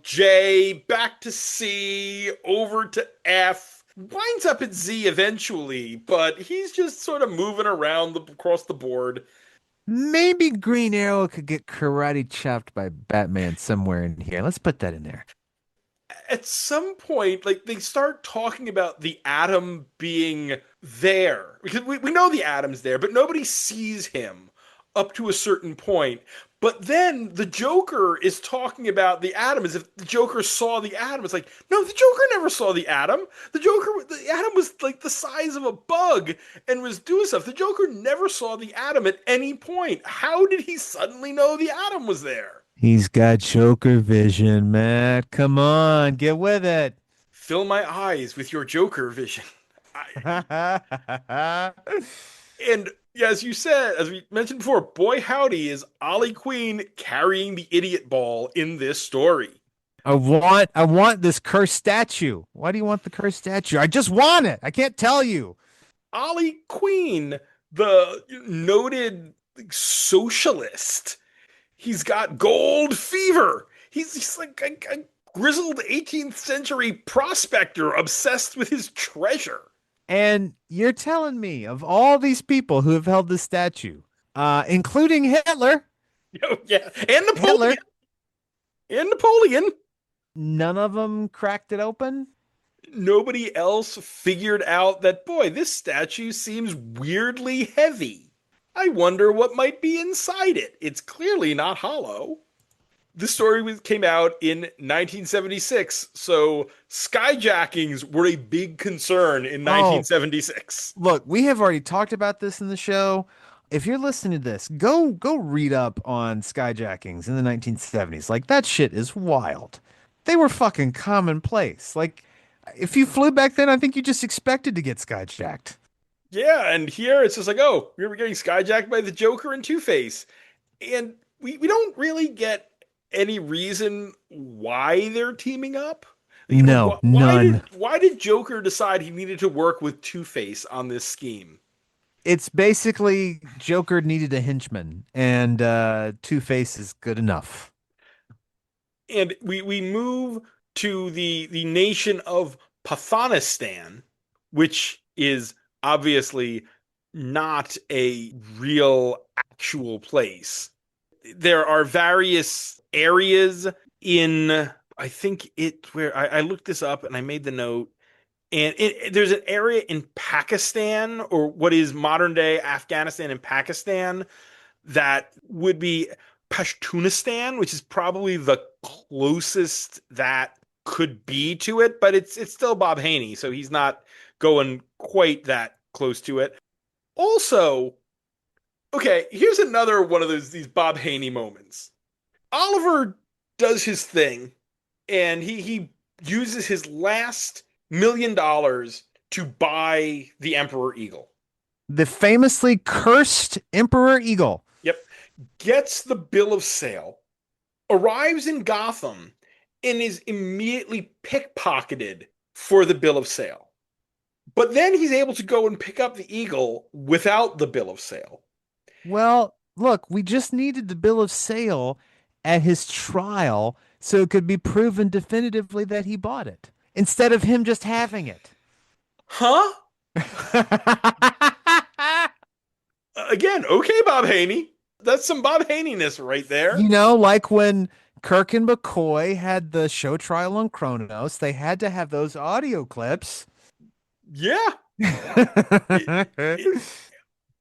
J, back to C, over to F, winds up at Z eventually, but he's just sort of moving around across the board. Maybe Green Arrow could get karate chopped by Batman somewhere in here. Let's put that in there. At some point, like, they start talking about the Atom being there, because we know the Atom's there, but nobody sees him up to a certain point. But then the Joker is talking about the Atom as if the Joker saw the Atom. It's like, no, the Joker never saw the Atom. The Atom was like the size of a bug and was doing stuff. The Joker never saw the Atom at any point. How did he suddenly know the Atom was there? He's got Joker vision, Matt. Come on, get with it. Fill my eyes with your Joker vision. And yeah, as you said, as we mentioned before, boy howdy is Ollie Queen carrying the idiot ball in this story. I want this cursed statue. Why do you want the cursed statue? I just want it. I can't tell you. Ollie Queen, the noted socialist, he's got gold fever. He's like a grizzled 18th century prospector obsessed with his treasure. And you're telling me of all these people who have held this statue, including Hitler. Oh, yeah, and Napoleon. Hitler. And Napoleon. None of them cracked it open. Nobody else figured out that, boy, this statue seems weirdly heavy. I wonder what might be inside it. It's clearly not hollow. This story came out in 1976, so skyjackings were a big concern in 1976. Look, we have already talked about this in the show. If you're listening to this, go read up on skyjackings in the 1970s. Like, that shit is wild. They were fucking commonplace. Like, if you flew back then, I think you just expected to get skyjacked. Yeah, and here it's just like, oh, we were getting skyjacked by the Joker and Two-Face. And we don't really get any reason why they're teaming up. No, none. Why did Joker decide he needed to work with Two-Face on this scheme? It's basically Joker needed a henchman, and Two-Face is good enough. And we move to the nation of Pathanistan, which is obviously not a real actual place. There are various areas in, I think it where I looked this up and I made the note. And there's an area in Pakistan, or what is modern day Afghanistan and Pakistan, that would be Pashtunistan, which is probably the closest that could be to it, but it's still Bob Haney, so he's not going quite that close to it. Also, okay, here's another one of these Bob Haney moments. Oliver does his thing, and he uses his last $1 million to buy the Emperor Eagle. The famously cursed Emperor Eagle. Yep. Gets the bill of sale, arrives in Gotham, and is immediately pickpocketed for the bill of sale. But then he's able to go and pick up the Eagle without the bill of sale. Well, look, we just needed the bill of sale at his trial so it could be proven definitively that he bought it instead of him just having it. Huh? Again, okay, Bob Haney. That's some Bob Haney-ness right there. You know, like when Kirk and McCoy had the show trial on Kronos, they had to have those audio clips. Yeah.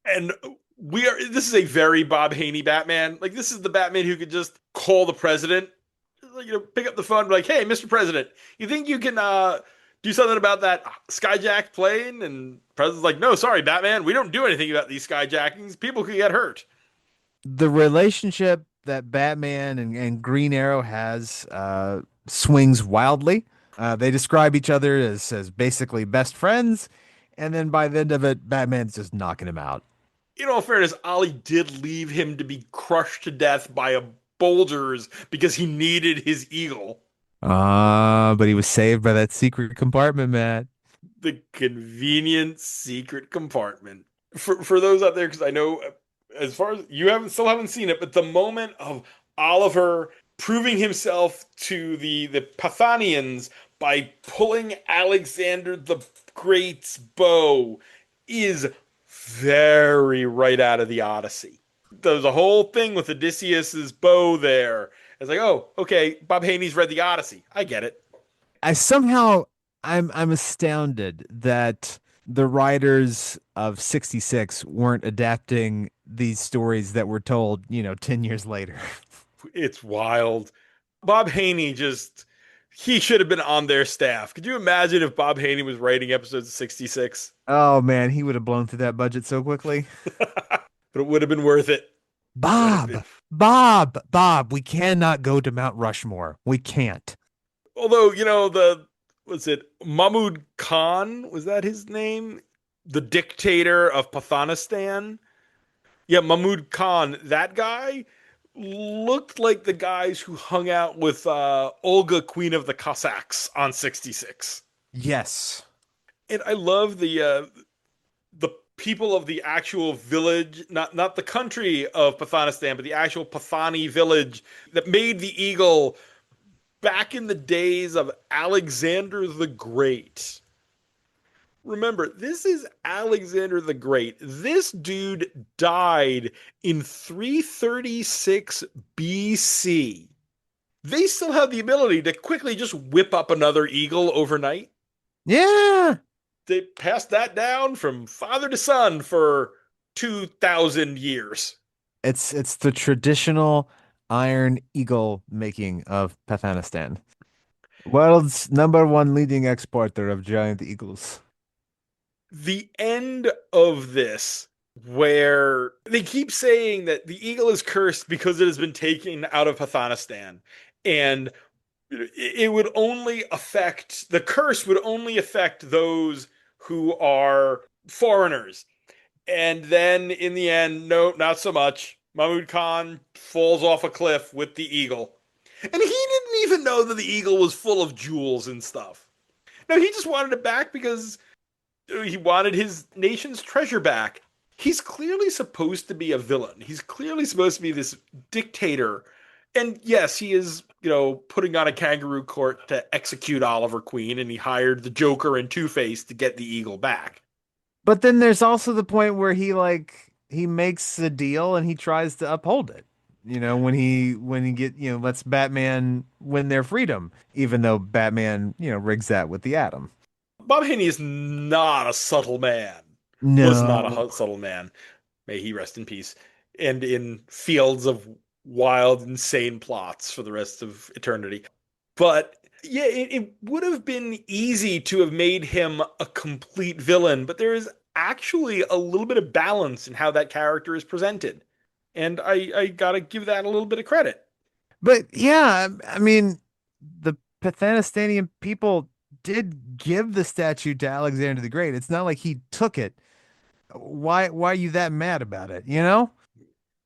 And this is a very Bob Haney Batman. Like, this is the Batman who could just call the president, pick up the phone and be like, hey, Mr. President, you think you can do something about that skyjacked plane? And the president's like, no, sorry, Batman, we don't do anything about these skyjackings. People could get hurt. The relationship that Batman and Green Arrow has swings wildly. They describe each other as basically best friends, and then by the end of it, Batman's just knocking him out. In all fairness, Ollie did leave him to be crushed to death by a boulders because he needed his eagle. But he was saved by that secret compartment, Matt. The convenient secret compartment. For those out there, because I know as far as you still haven't seen it, but the moment of Oliver proving himself to the Pathanians by pulling Alexander the Great's bow is very right out of the Odyssey. There's a whole thing with Odysseus's bow there. It's like, oh, okay, Bob Haney's read the Odyssey. I get it. I'm astounded that the writers of 66 weren't adapting these stories that were told, 10 years later. It's wild. Bob Haney he should have been on their staff. Could you imagine if Bob Haney was writing episodes of 66? Oh man, he would have blown through that budget so quickly. But it would have been worth it. Bob, we cannot go to Mount Rushmore. We can't. Although, was it Mahmud Khan? Was that his name? The dictator of Pathanistan? Yeah, Mahmud Khan. That guy looked like the guys who hung out with Olga, Queen of the Cossacks on 66. Yes. And I love the people of the actual village, not the country of Pathanistan, but the actual Pathani village that made the eagle back in the days of Alexander the Great. Remember, this is Alexander the Great. This dude died in 336 BC. They still have the ability to quickly just whip up another eagle overnight. Yeah. They passed that down from father to son for 2,000 years. It's the traditional iron eagle making of Pathanistan. World's #1 leading exporter of giant eagles. The end of this, where they keep saying that the eagle is cursed because it has been taken out of Pathanistan, and it would only affect, the curse would only affect those who are foreigners. And then in the end, no, not so much. Mahmud Khan falls off a cliff with the eagle. And he didn't even know that the eagle was full of jewels and stuff. No, he just wanted it back because he wanted his nation's treasure back. he's clearly supposed to be a villain. He's clearly supposed to be this dictator. And yes, he is, putting on a kangaroo court to execute Oliver Queen, and he hired the Joker and Two-Face to get the Eagle back. But then there's also the point where he makes a deal and he tries to uphold it. When he lets Batman win their freedom, even though Batman, rigs that with the Atom. Bob Haney is not a subtle man. Was not No. a subtle man. May he rest in peace. And in fields of wild, insane plots for the rest of eternity. But yeah, it would have been easy to have made him a complete villain, but there is actually a little bit of balance in how that character is presented. And I gotta give that a little bit of credit. But yeah, I mean, the Pathanistanian people did give the statue to Alexander the Great. It's not like he took it. Why are you that mad about it, you know?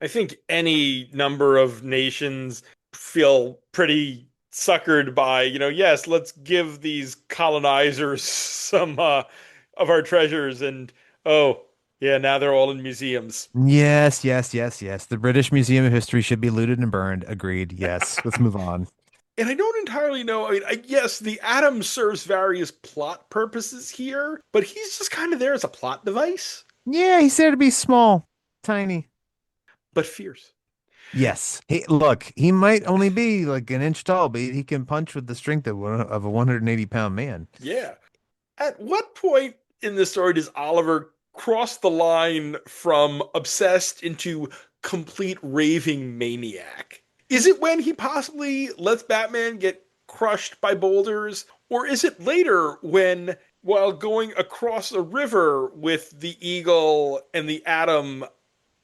I think any number of nations feel pretty suckered by, yes, let's give these colonizers some of our treasures. And oh, yeah, now they're all in museums. Yes, yes, yes, yes. The British Museum of History should be looted and burned. Agreed. Yes. Let's move on. And I don't entirely know. I mean, yes, the atom serves various plot purposes here, but he's just kind of there as a plot device, Yeah, he's there to be small, tiny. but fierce. Yes. Look, he might only be like an inch tall, but he can punch with the strength of a 180-pound man. Yeah. At what point in the story does Oliver cross the line from obsessed into complete raving maniac? Is it when he possibly lets Batman get crushed by boulders? Or is it later when, while going across a river with the Eagle and the Atom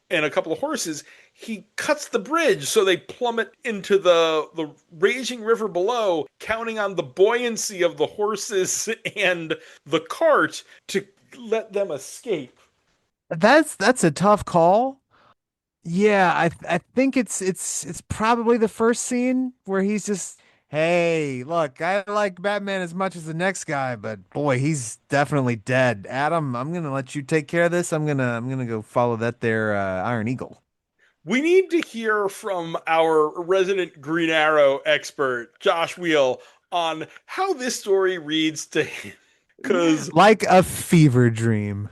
and a couple of horses, he cuts the bridge so they plummet into the raging river below, counting on the buoyancy of the horses and the cart to let them escape? That's a tough call. Yeah, I think it's probably the first scene where he's just, hey, look, I like Batman as much as the next guy, but boy, he's definitely dead. Adam, I'm gonna let you take care of this. I'm gonna go follow that there Iron Eagle. We need to hear from our resident Green Arrow expert, Josh Wheel, on how this story reads to him. Because Like a fever dream.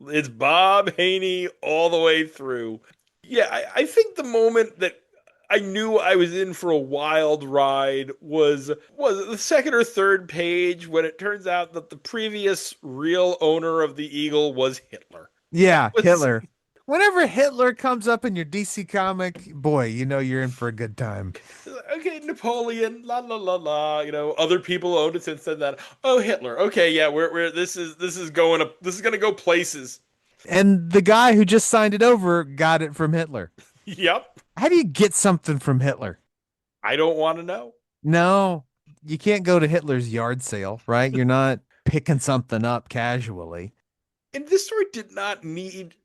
it's Bob Haney all the way through. Yeah, I think the moment that I knew I was in for a wild ride was the second or third page when it turns out that the previous real owner of the Eagle was Hitler. Yeah, Was Hitler. Whenever Hitler comes up in your DC comic, boy, you know you're in for a good time. okay, Napoleon, la la la la. Other people owned it since then. That Hitler. Okay, yeah, we're this is gonna go places. And the guy who just signed it over got it from Hitler. Yep, How do you get something from Hitler? I don't want to know. No, you can't go to Hitler's yard sale, right? You're not picking something up casually. And this story did not need.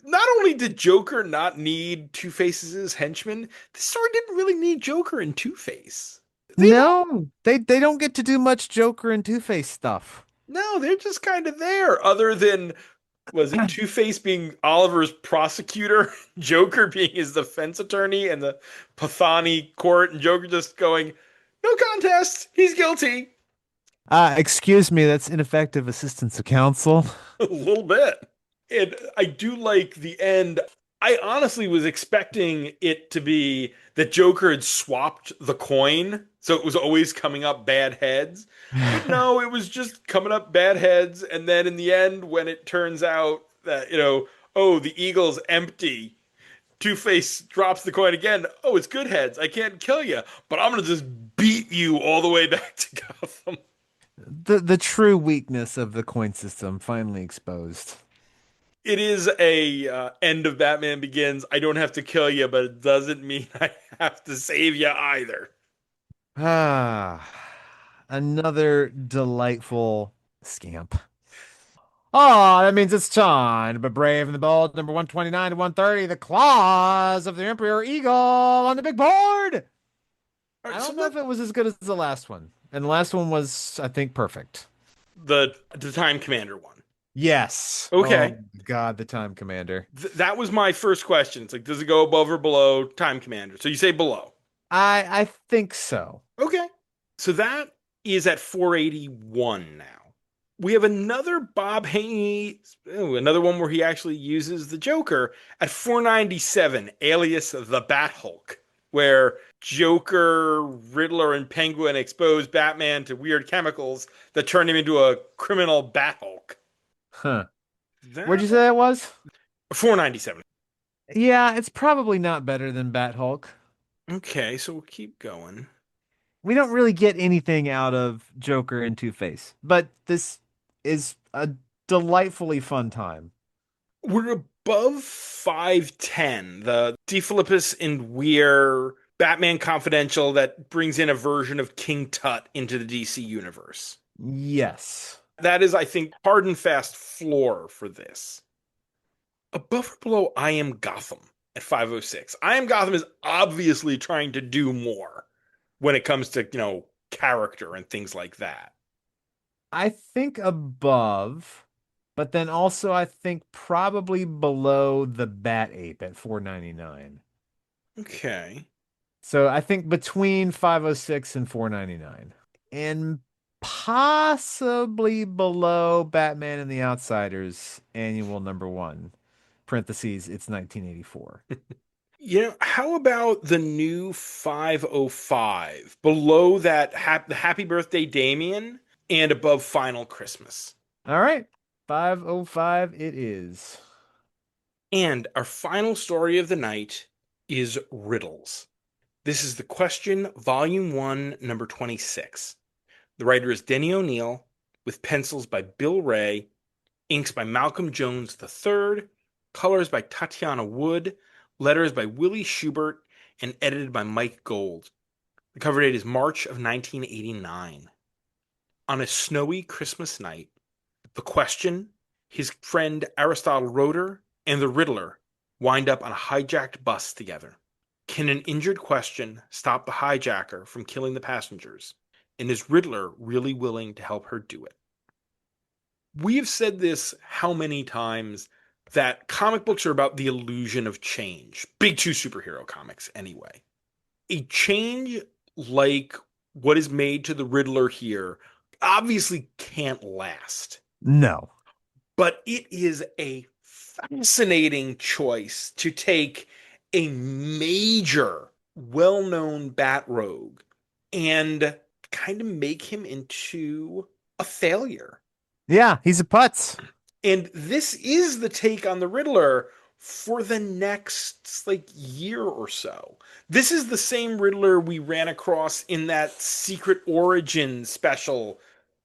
Not only did Joker not need Two Face's henchmen, this story didn't really need Joker and Two Face. No, they don't get to do much Joker and Two-Face stuff. No, they're just kind of there. Other than was it Two Face being Oliver's prosecutor, Joker being his defense attorney, and the Pathani court, and Joker just going, "No contest, he's guilty." Excuse me, that's ineffective assistance of counsel. A little bit. And I do like the end. I honestly was expecting it to be that Joker had swapped the coin, so it was always coming up bad heads. But no, it was just coming up bad heads. And then in the end, when it turns out that, the Eagle's empty, Two-Face drops the coin again. Oh, it's good heads. I can't kill you, but I'm going to just beat you all the way back to Gotham. The true weakness of the coin system finally exposed. It is a end of Batman Begins. I don't have to kill you, but it doesn't mean I have to save you either. Ah, another delightful scamp. Oh, that means it's time to be brave and the bold. Number 129 to 130, the claws of the Emperor Eagle on the big board. All right, I so don't know if it was as good as the last one. And the last one was, I think, perfect. the Time Commander one. Yes. Oh Okay. my God, the Time Commander. That was my first question. It's like, does it go above or below Time Commander? So you say below. I think so. Okay. So that is at 481 now. We have another Bob Haney, another one where he actually uses the Joker at 497, alias the Bat Hulk, where Joker, Riddler, and Penguin expose Batman to weird chemicals that turn him into a criminal Bat Hulk. Huh. Where'd That you say that was? 497. Yeah, it's probably not better than Bat Hulk. Okay, so we'll keep going. We don't really get anything out of Joker and Two-Face, but this is a delightfully fun time. We're above 510, the DeFilippis and Weir Batman Confidential that brings in a version of King Tut into the DC universe. Yes. That is, I think, hard and fast floor for this. Above or below I Am Gotham at 506. I Am Gotham is obviously trying to do more when it comes to, character and things like that. I think above, but then also I think probably below the Bat Ape at 499. Okay. So I think between 506 and 499. And possibly below Batman and the Outsiders annual number 1. Parentheses, it's 1984. How about the new 505? Below that, the Happy Birthday Damien and above Final Christmas. All right. 505 it is. And our final story of the night is Riddles. This is the Question, Volume 1, Number 26. The writer is Denny O'Neil, with pencils by Bill Ray, inks by Malcolm Jones III, colors by Tatiana Wood, letters by Willie Schubert, and edited by Mike Gold. The cover date is March of 1989. On a snowy Christmas night, the Question, his friend Aristotle Roeder, and the Riddler wind up on a hijacked bus together. Can an injured Question stop the hijacker from killing the passengers? And is Riddler really willing to help her do it? We have said this how many times that comic books are about the illusion of change. Big two superhero comics, anyway. A change like what is made to the Riddler here obviously can't last. No. But it is a fascinating choice to take a major, well known Bat Rogue and kind of make him into a failure. Yeah, he's a putz. And this is the take on the Riddler for the next year or so. This is the same Riddler we ran across in that Secret Origin special,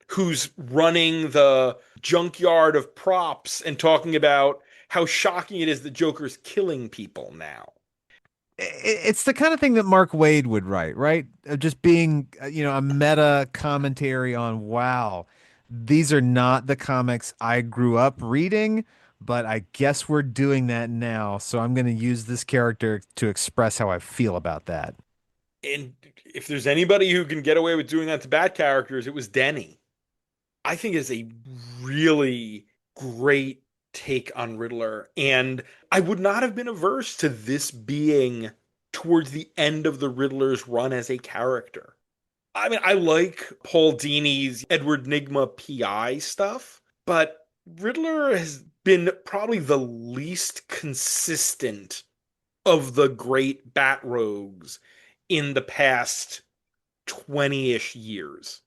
who's running the junkyard of props and talking about how shocking it is that Joker's killing people now. It's the kind of thing that Mark Waid would write, right? Of just being, a meta commentary on, wow, these are not the comics I grew up reading, but I guess we're doing that now. So I'm going to use this character to express how I feel about that. And if there's anybody who can get away with doing that to bad characters, it was Denny. I think it's a really great take on Riddler. And I would not have been averse to this being towards the end of the Riddler's run as a character. I mean, I like Paul Dini's Edward Nygma PI stuff, but Riddler has been probably the least consistent of the great Bat Rogues in the past 20-ish years.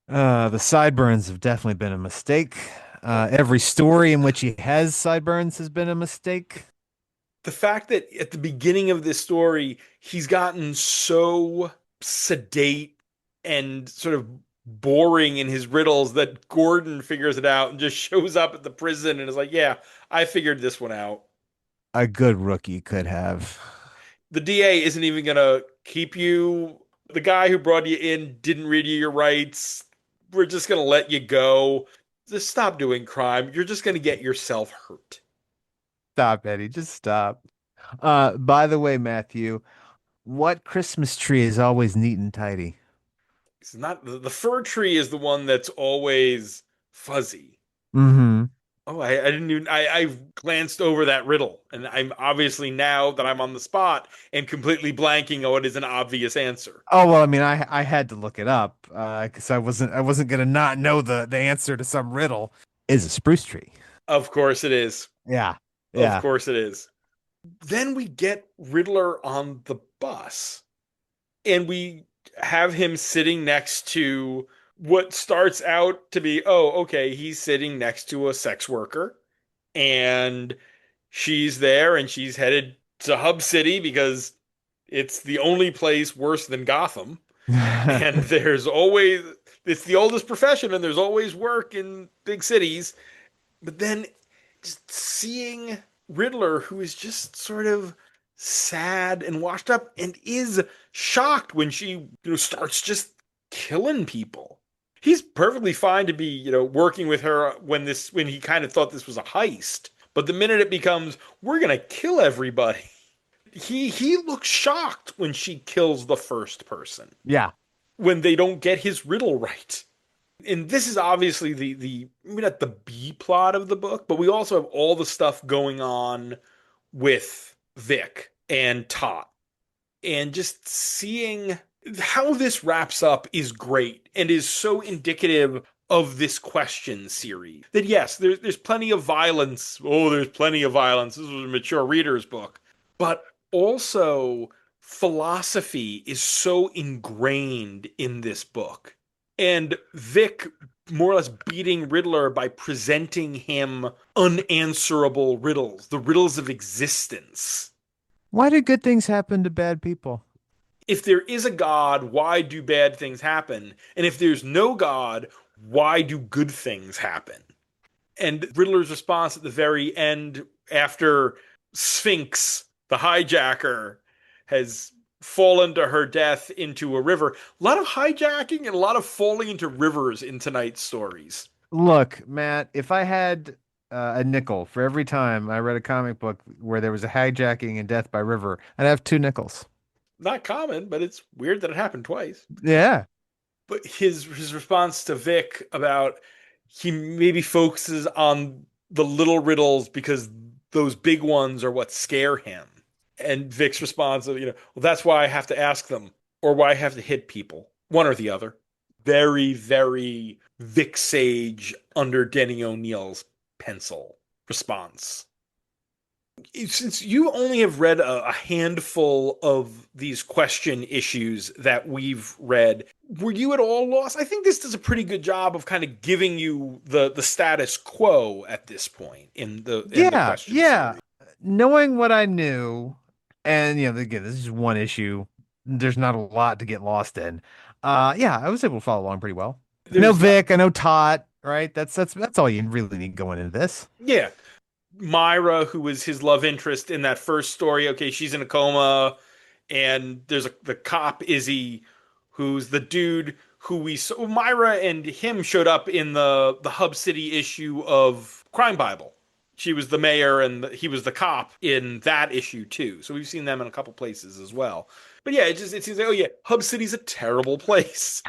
The sideburns have definitely been a mistake. Every story in which he has sideburns has been a mistake. The fact that at the beginning of this story, he's gotten so sedate and sort of boring in his riddles that Gordon figures it out and just shows up at the prison and is like, yeah, I figured this one out. A good rookie could have. The DA isn't even going to keep you. The guy who brought you in didn't read you your rights. We're just going to let you go. Just stop doing crime. You're just going to get yourself hurt. Stop, Eddie. Just stop. By the way, Matthew, what Christmas tree is always neat and tidy? It's not the fir tree is the one that's always fuzzy. Mm-hmm. Oh, I didn't even I glanced over that riddle, and I'm obviously now that I'm on the spot and completely blanking on what is an obvious answer. Oh well, I mean, I had to look it up because I wasn't gonna not know the answer to some riddle. Is a spruce tree. Of course it is. Yeah, Of yeah. course it is. Then we get Riddler on the bus, and we have him sitting next to what starts out to be, oh, okay, he's sitting next to a sex worker, and she's there, and she's headed to Hub City because it's the only place worse than Gotham. And there's always, it's the oldest profession, and there's always work in big cities. But then just seeing Riddler, who is just sort of sad and washed up and is shocked when she, starts just killing people. He's perfectly fine to be, working with her when he kind of thought this was a heist. But the minute it becomes, we're gonna kill everybody, he looks shocked when she kills the first person, Yeah. when they don't get his riddle right. And this is obviously the maybe not the B plot of the book, but we also have all the stuff going on with Vic and Tot. And just seeing how this wraps up is great and is so indicative of this question series. That yes, there's plenty of violence. Oh, there's plenty of violence. This was a mature reader's book. But also philosophy is so ingrained in this book. And Vic more or less beating Riddler by presenting him unanswerable riddles, the riddles of existence. Why do good things happen to bad people? If there is a God, why do bad things happen? And if there's no God, why do good things happen? And Riddler's response at the very end, after Sphinx, the hijacker, has fallen to her death into a river. A lot of hijacking and a lot of falling into rivers in tonight's stories. Look, Matt, if I had a nickel for every time I read a comic book where there was a hijacking and death by river, I'd have 2 nickels. Not common, but it's weird that it happened twice. Yeah. But his response to Vic about he maybe focuses on the little riddles because those big ones are what scare him. And Vic's response of, well, that's why I have to ask them, or why I have to hit people. One or the other. Very, very Vic Sage under Denny O'Neil's pencil response. Since you only have read a handful of these question issues that we've read, were you at all lost? I think this does a pretty good job of kind of giving you the status quo at this point in the Yeah, question yeah. series. Knowing what I knew, and again, this is one issue. There's not a lot to get lost in. Yeah, I was able to follow along pretty well. I know There's not, Vic, I know Tot, right? That's all you really need going into this. yeah, Myra, who was his love interest in that first story. Okay, she's in a coma, and there's the cop Izzy, who's the dude who we saw. Myra and him showed up in the Hub City issue of Crime Bible. She was the mayor, and he was the cop in that issue too. So we've seen them in a couple places as well. But yeah, it seems like, oh yeah, Hub City's a terrible place.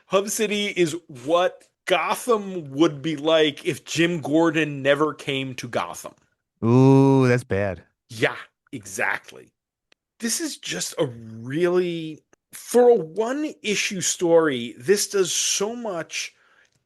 Hub City is what Gotham would be like if Jim Gordon never came to Gotham. Ooh, that's bad. Yeah, exactly. This is just a really, for a one issue story, this does so much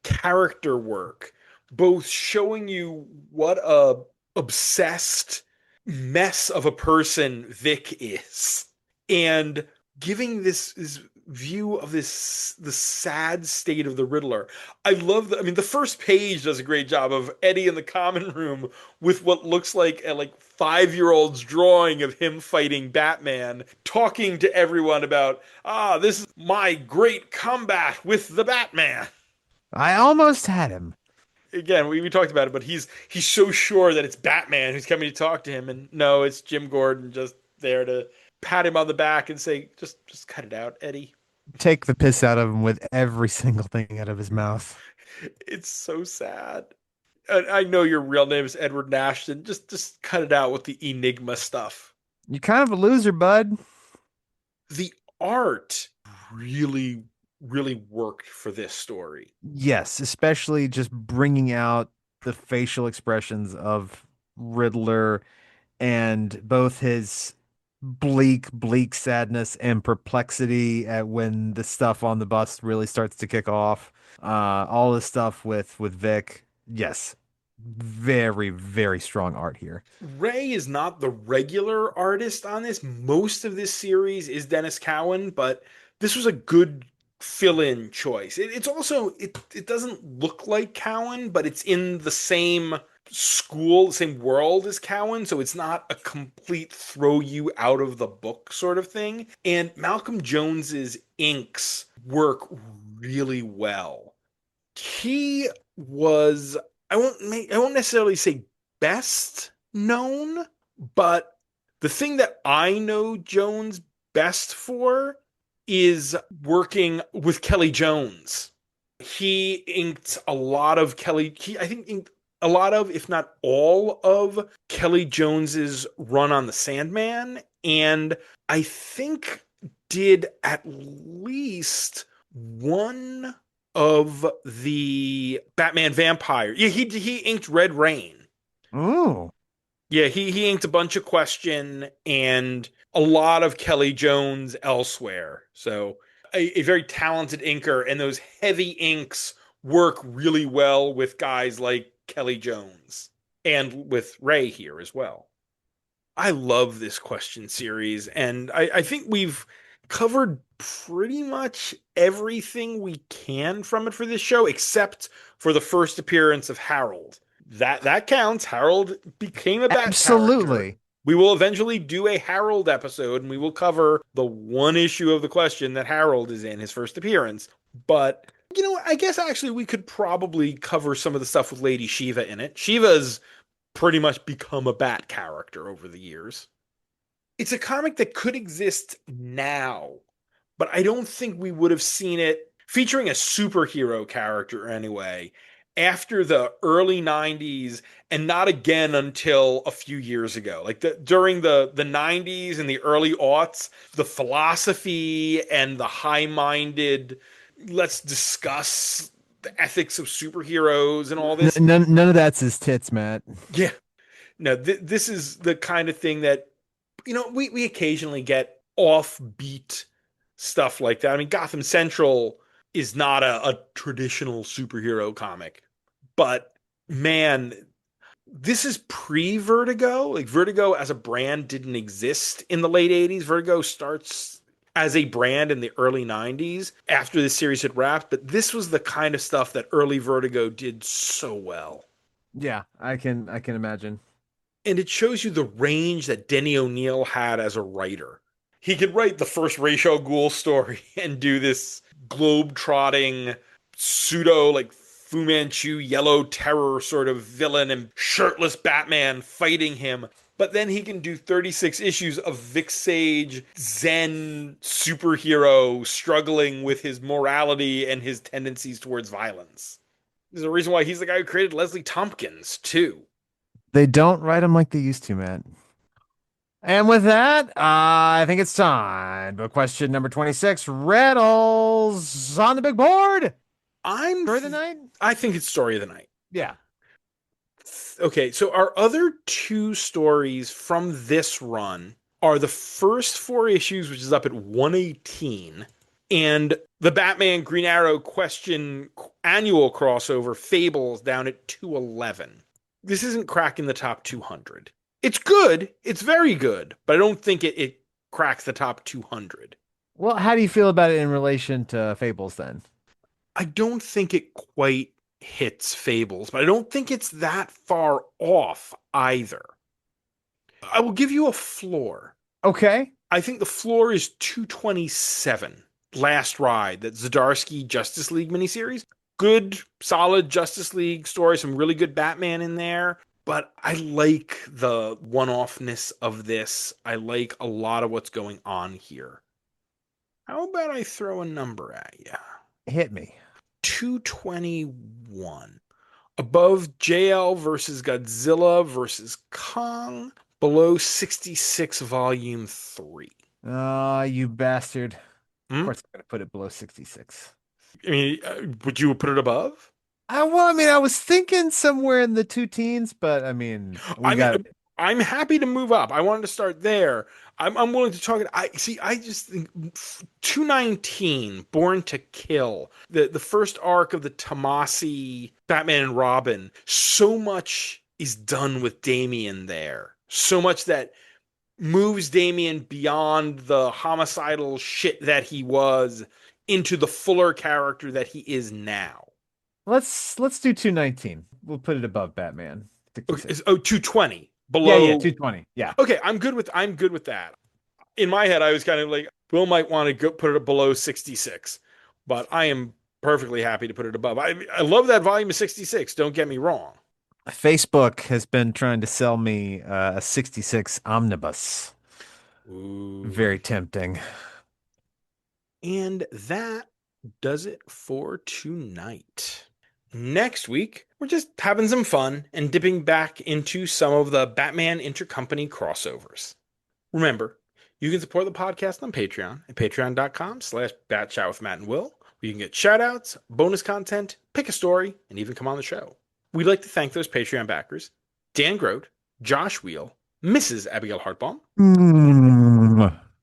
character work, both showing you what a obsessed mess of a person Vic is, and giving this view of the sad state of the Riddler. I love that. I mean, the first page does a great job of Eddie in the common room with what looks like a 5-year-old's drawing of him fighting Batman, talking to everyone about, this is my great combat with the Batman. I almost had him. Again, we talked about it, but he's so sure that it's Batman who's coming to talk to him, and no, it's Jim Gordon just there to pat him on the back and say, just cut it out, Eddie. Take the piss out of him with every single thing out of his mouth. It's so sad. I know your real name is Edward Nashton. Just cut it out with the Enigma stuff. You're kind of a loser, bud. The art really, really worked for this story. Yes, especially just bringing out the facial expressions of Riddler and both his bleak sadness and perplexity at when the stuff on the bus really starts to kick off. All the stuff with Vic. Yes. Very, very strong art here. Ray is not the regular artist on this. Most of this series is Dennis Cowan, but this was a good fill-in choice. It's also it doesn't look like Cowan, but it's in the same school, the same world as Cowan, so it's not a complete throw you out of the book sort of thing. And Malcolm Jones's inks work really well. He was I won't necessarily say best known, but the thing that I know Jones best for is working with Kelly Jones. He inked a lot of I think inked a lot of, if not all of Kelly Jones's run on the Sandman, and I think did at least one of the Batman Vampire. Yeah, he inked Red Rain. Ooh. Yeah, he inked a bunch of Question and a lot of Kelly Jones elsewhere. So a very talented inker, and those heavy inks work really well with guys like Kelly Jones and with Ray here as well. I love this Question series, and I think we've covered pretty much everything we can from it for this show, except for the first appearance of Harold. That counts. Harold became a Bat character. Absolutely. We will eventually do a Harold episode, and we will cover the one issue of the Question that Harold is in, his first appearance. But, I guess actually we could probably cover some of the stuff with Lady Shiva in it. Shiva's pretty much become a Bat character over the years. It's a comic that could exist now, but I don't think we would have seen it featuring a superhero character anyway after the early 90s, and not again until a few years ago. Like during the 90s and the early aughts, the philosophy and the high-minded, let's discuss the ethics of superheroes and all this. None of that's his tits, Matt. Yeah. No, this is the kind of thing that, we occasionally get offbeat stuff like that. I mean, Gotham Central is not a traditional superhero comic, but man, this is pre-Vertigo. Like, Vertigo as a brand didn't exist in the late 80s. Vertigo starts as a brand in the early 90s after the series had wrapped, but this was the kind of stuff that early Vertigo did so well. Yeah, I can imagine. And it shows you the range that Denny O'Neil had as a writer. He could write the first Ra's al Ghul story and do this globe-trotting, pseudo, like, Fu Manchu, yellow terror sort of villain and shirtless Batman fighting him. But then he can do 36 issues of Vic Sage, Zen superhero struggling with his morality and his tendencies towards violence. There's a reason why he's the guy who created Leslie Tompkins, too. They don't write them like they used to, Matt. And with that, I think it's time. But question number 26, Riddles on the big board. Story of the night? I think it's Story of the Night. Yeah. Okay, so our other two stories from this run are the first four issues, which is up at 118, and the Batman Green Arrow Question annual crossover, Fables, down at 211. This isn't cracking the top 200. It's good. It's very good, but I don't think it cracks the top 200. Well, how do you feel about it in relation to Fables then? I don't think it quite hits Fables, but I don't think it's that far off either. I will give you a floor. Okay. I think the floor is 227. Last Ride, that Zdarsky Justice League miniseries. Good, solid Justice League story, some really good Batman in there. But I like the one-offness of this. I like a lot of what's going on here. How about I throw a number at you? Hit me. 221. Above JL versus Godzilla versus Kong. Below 66 volume 3. Oh, you bastard. Hmm? Of course, I'm going to put it below 66. I mean, would you put it above? I was thinking somewhere in the two teens, but I mean, we I mean, got I'm happy to move up. I wanted to start there. I'm willing to talk it. I just think 219, Born to Kill, the first arc of the Tomasi Batman and Robin. So much is done with Damian there. So much that moves Damian beyond the homicidal shit that he was into the fuller character that he is now. let's do 219. We'll put it above Batman Okay, 66. 220 Yeah, below. 220. Yeah. Okay, I'm good with that. In my head, I was kind of like, Will might want to go put it below 66, but I am perfectly happy to put it above. I love that volume of 66. Don't get me wrong. Facebook has been trying to sell me a 66 omnibus. Ooh. Very tempting. And that does it for tonight. Next week, we're just having some fun and dipping back into some of the Batman Intercompany crossovers. Remember, you can support the podcast on Patreon at patreon.com/batchat with Matt and Will, where you can get shoutouts, bonus content, pick a story, and even come on the show. We'd like to thank those Patreon backers: Dan Grote, Josh Wheel, Mrs. Abigail Hartbaum,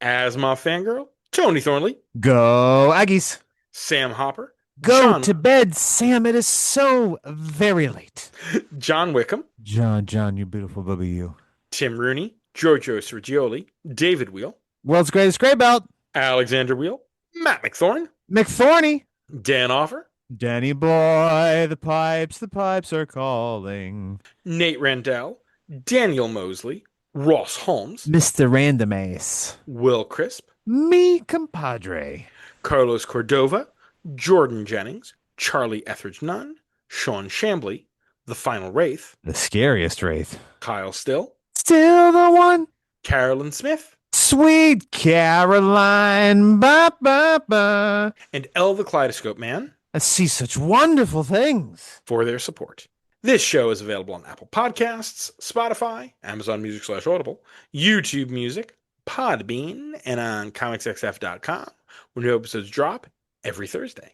Asma Fangirl, Tony Thornley, Go Aggies. Sam Hopper, Go to bed, Sam. It is so very late. John Wickham, John, you beautiful baby, you. Tim Rooney, Giorgio Sergioli, David Wheel, World's greatest gray belt, Alexander Wheel, Matt McThorne, McThorny. Dan Offer, Danny boy, the pipes are calling. Nate Randell, Daniel Mosley, Ross Holmes, Mr. Random Ace. Will Crisp, Me compadre. Carlos Cordova, Jordan Jennings, Charlie Etheridge Nunn, Sean Shambly, The Final Wraith, The scariest wraith. Kyle Still, Still the one. Carolyn Smith, Sweet Caroline. Ba ba ba. and Elle the Kaleidoscope Man I see such wonderful things. for their support. This show is available on Apple Podcasts, Spotify, Amazon Music/Audible, YouTube Music, Podbean, and on comicsxf.com, where new episodes drop every Thursday.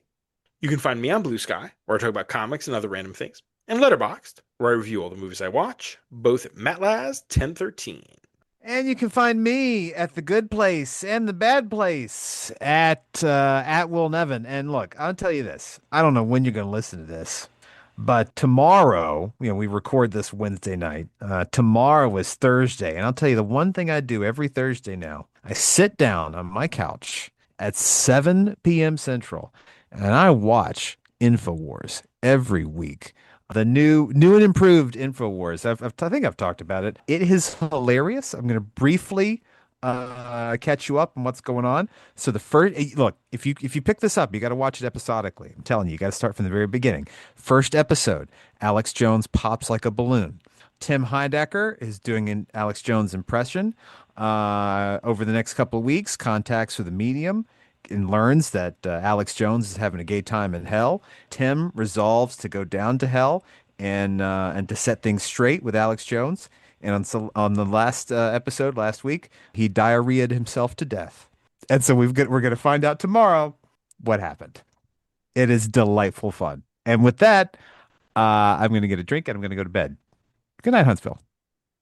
You can find me on Blue Sky, where I talk about comics and other random things, and Letterboxd, where I review all the movies I watch, both at MattLaz1013. And you can find me at the good place and the bad place at Will Nevin. And look, I'll tell you this. I don't know when you're going to listen to this, but tomorrow, we record this Wednesday night. Tomorrow is Thursday, and I'll tell you the one thing I do every Thursday now. I sit down on my couch at 7 p.m. Central, and I watch InfoWars every week. The new and improved InfoWars. I think I've talked about it. It is hilarious. I'm going to briefly catch you up on what's going on. So the first look, if you pick this up, you got to watch it episodically. I'm telling you got to start from the very beginning. First episode, Alex Jones pops like a balloon. Tim Heidecker is doing an Alex Jones impression. Over the next couple of weeks, contacts with a medium and learns that Alex Jones is having a gay time in hell. Tim resolves to go down to hell and to set things straight with Alex Jones. And on the last episode last week, he diarrheaed himself to death. And so we're going to find out tomorrow what happened. It is delightful fun. And with that, I'm going to get a drink and I'm going to go to bed. Good night, Huntsville.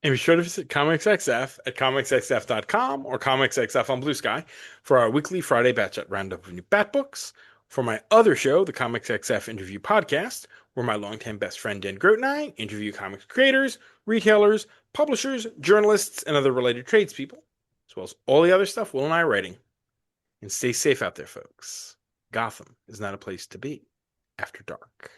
And be sure to visit ComicsXF at comicsxf.com or ComicsXF on Blue Sky for our weekly Friday Batchat roundup of new Bat books. For my other show, the ComicsXF Interview Podcast, where my longtime best friend Dan Grote and I interview comics creators, retailers, publishers, journalists, and other related tradespeople, as well as all the other stuff Will and I are writing. And stay safe out there, folks. Gotham is not a place to be after dark.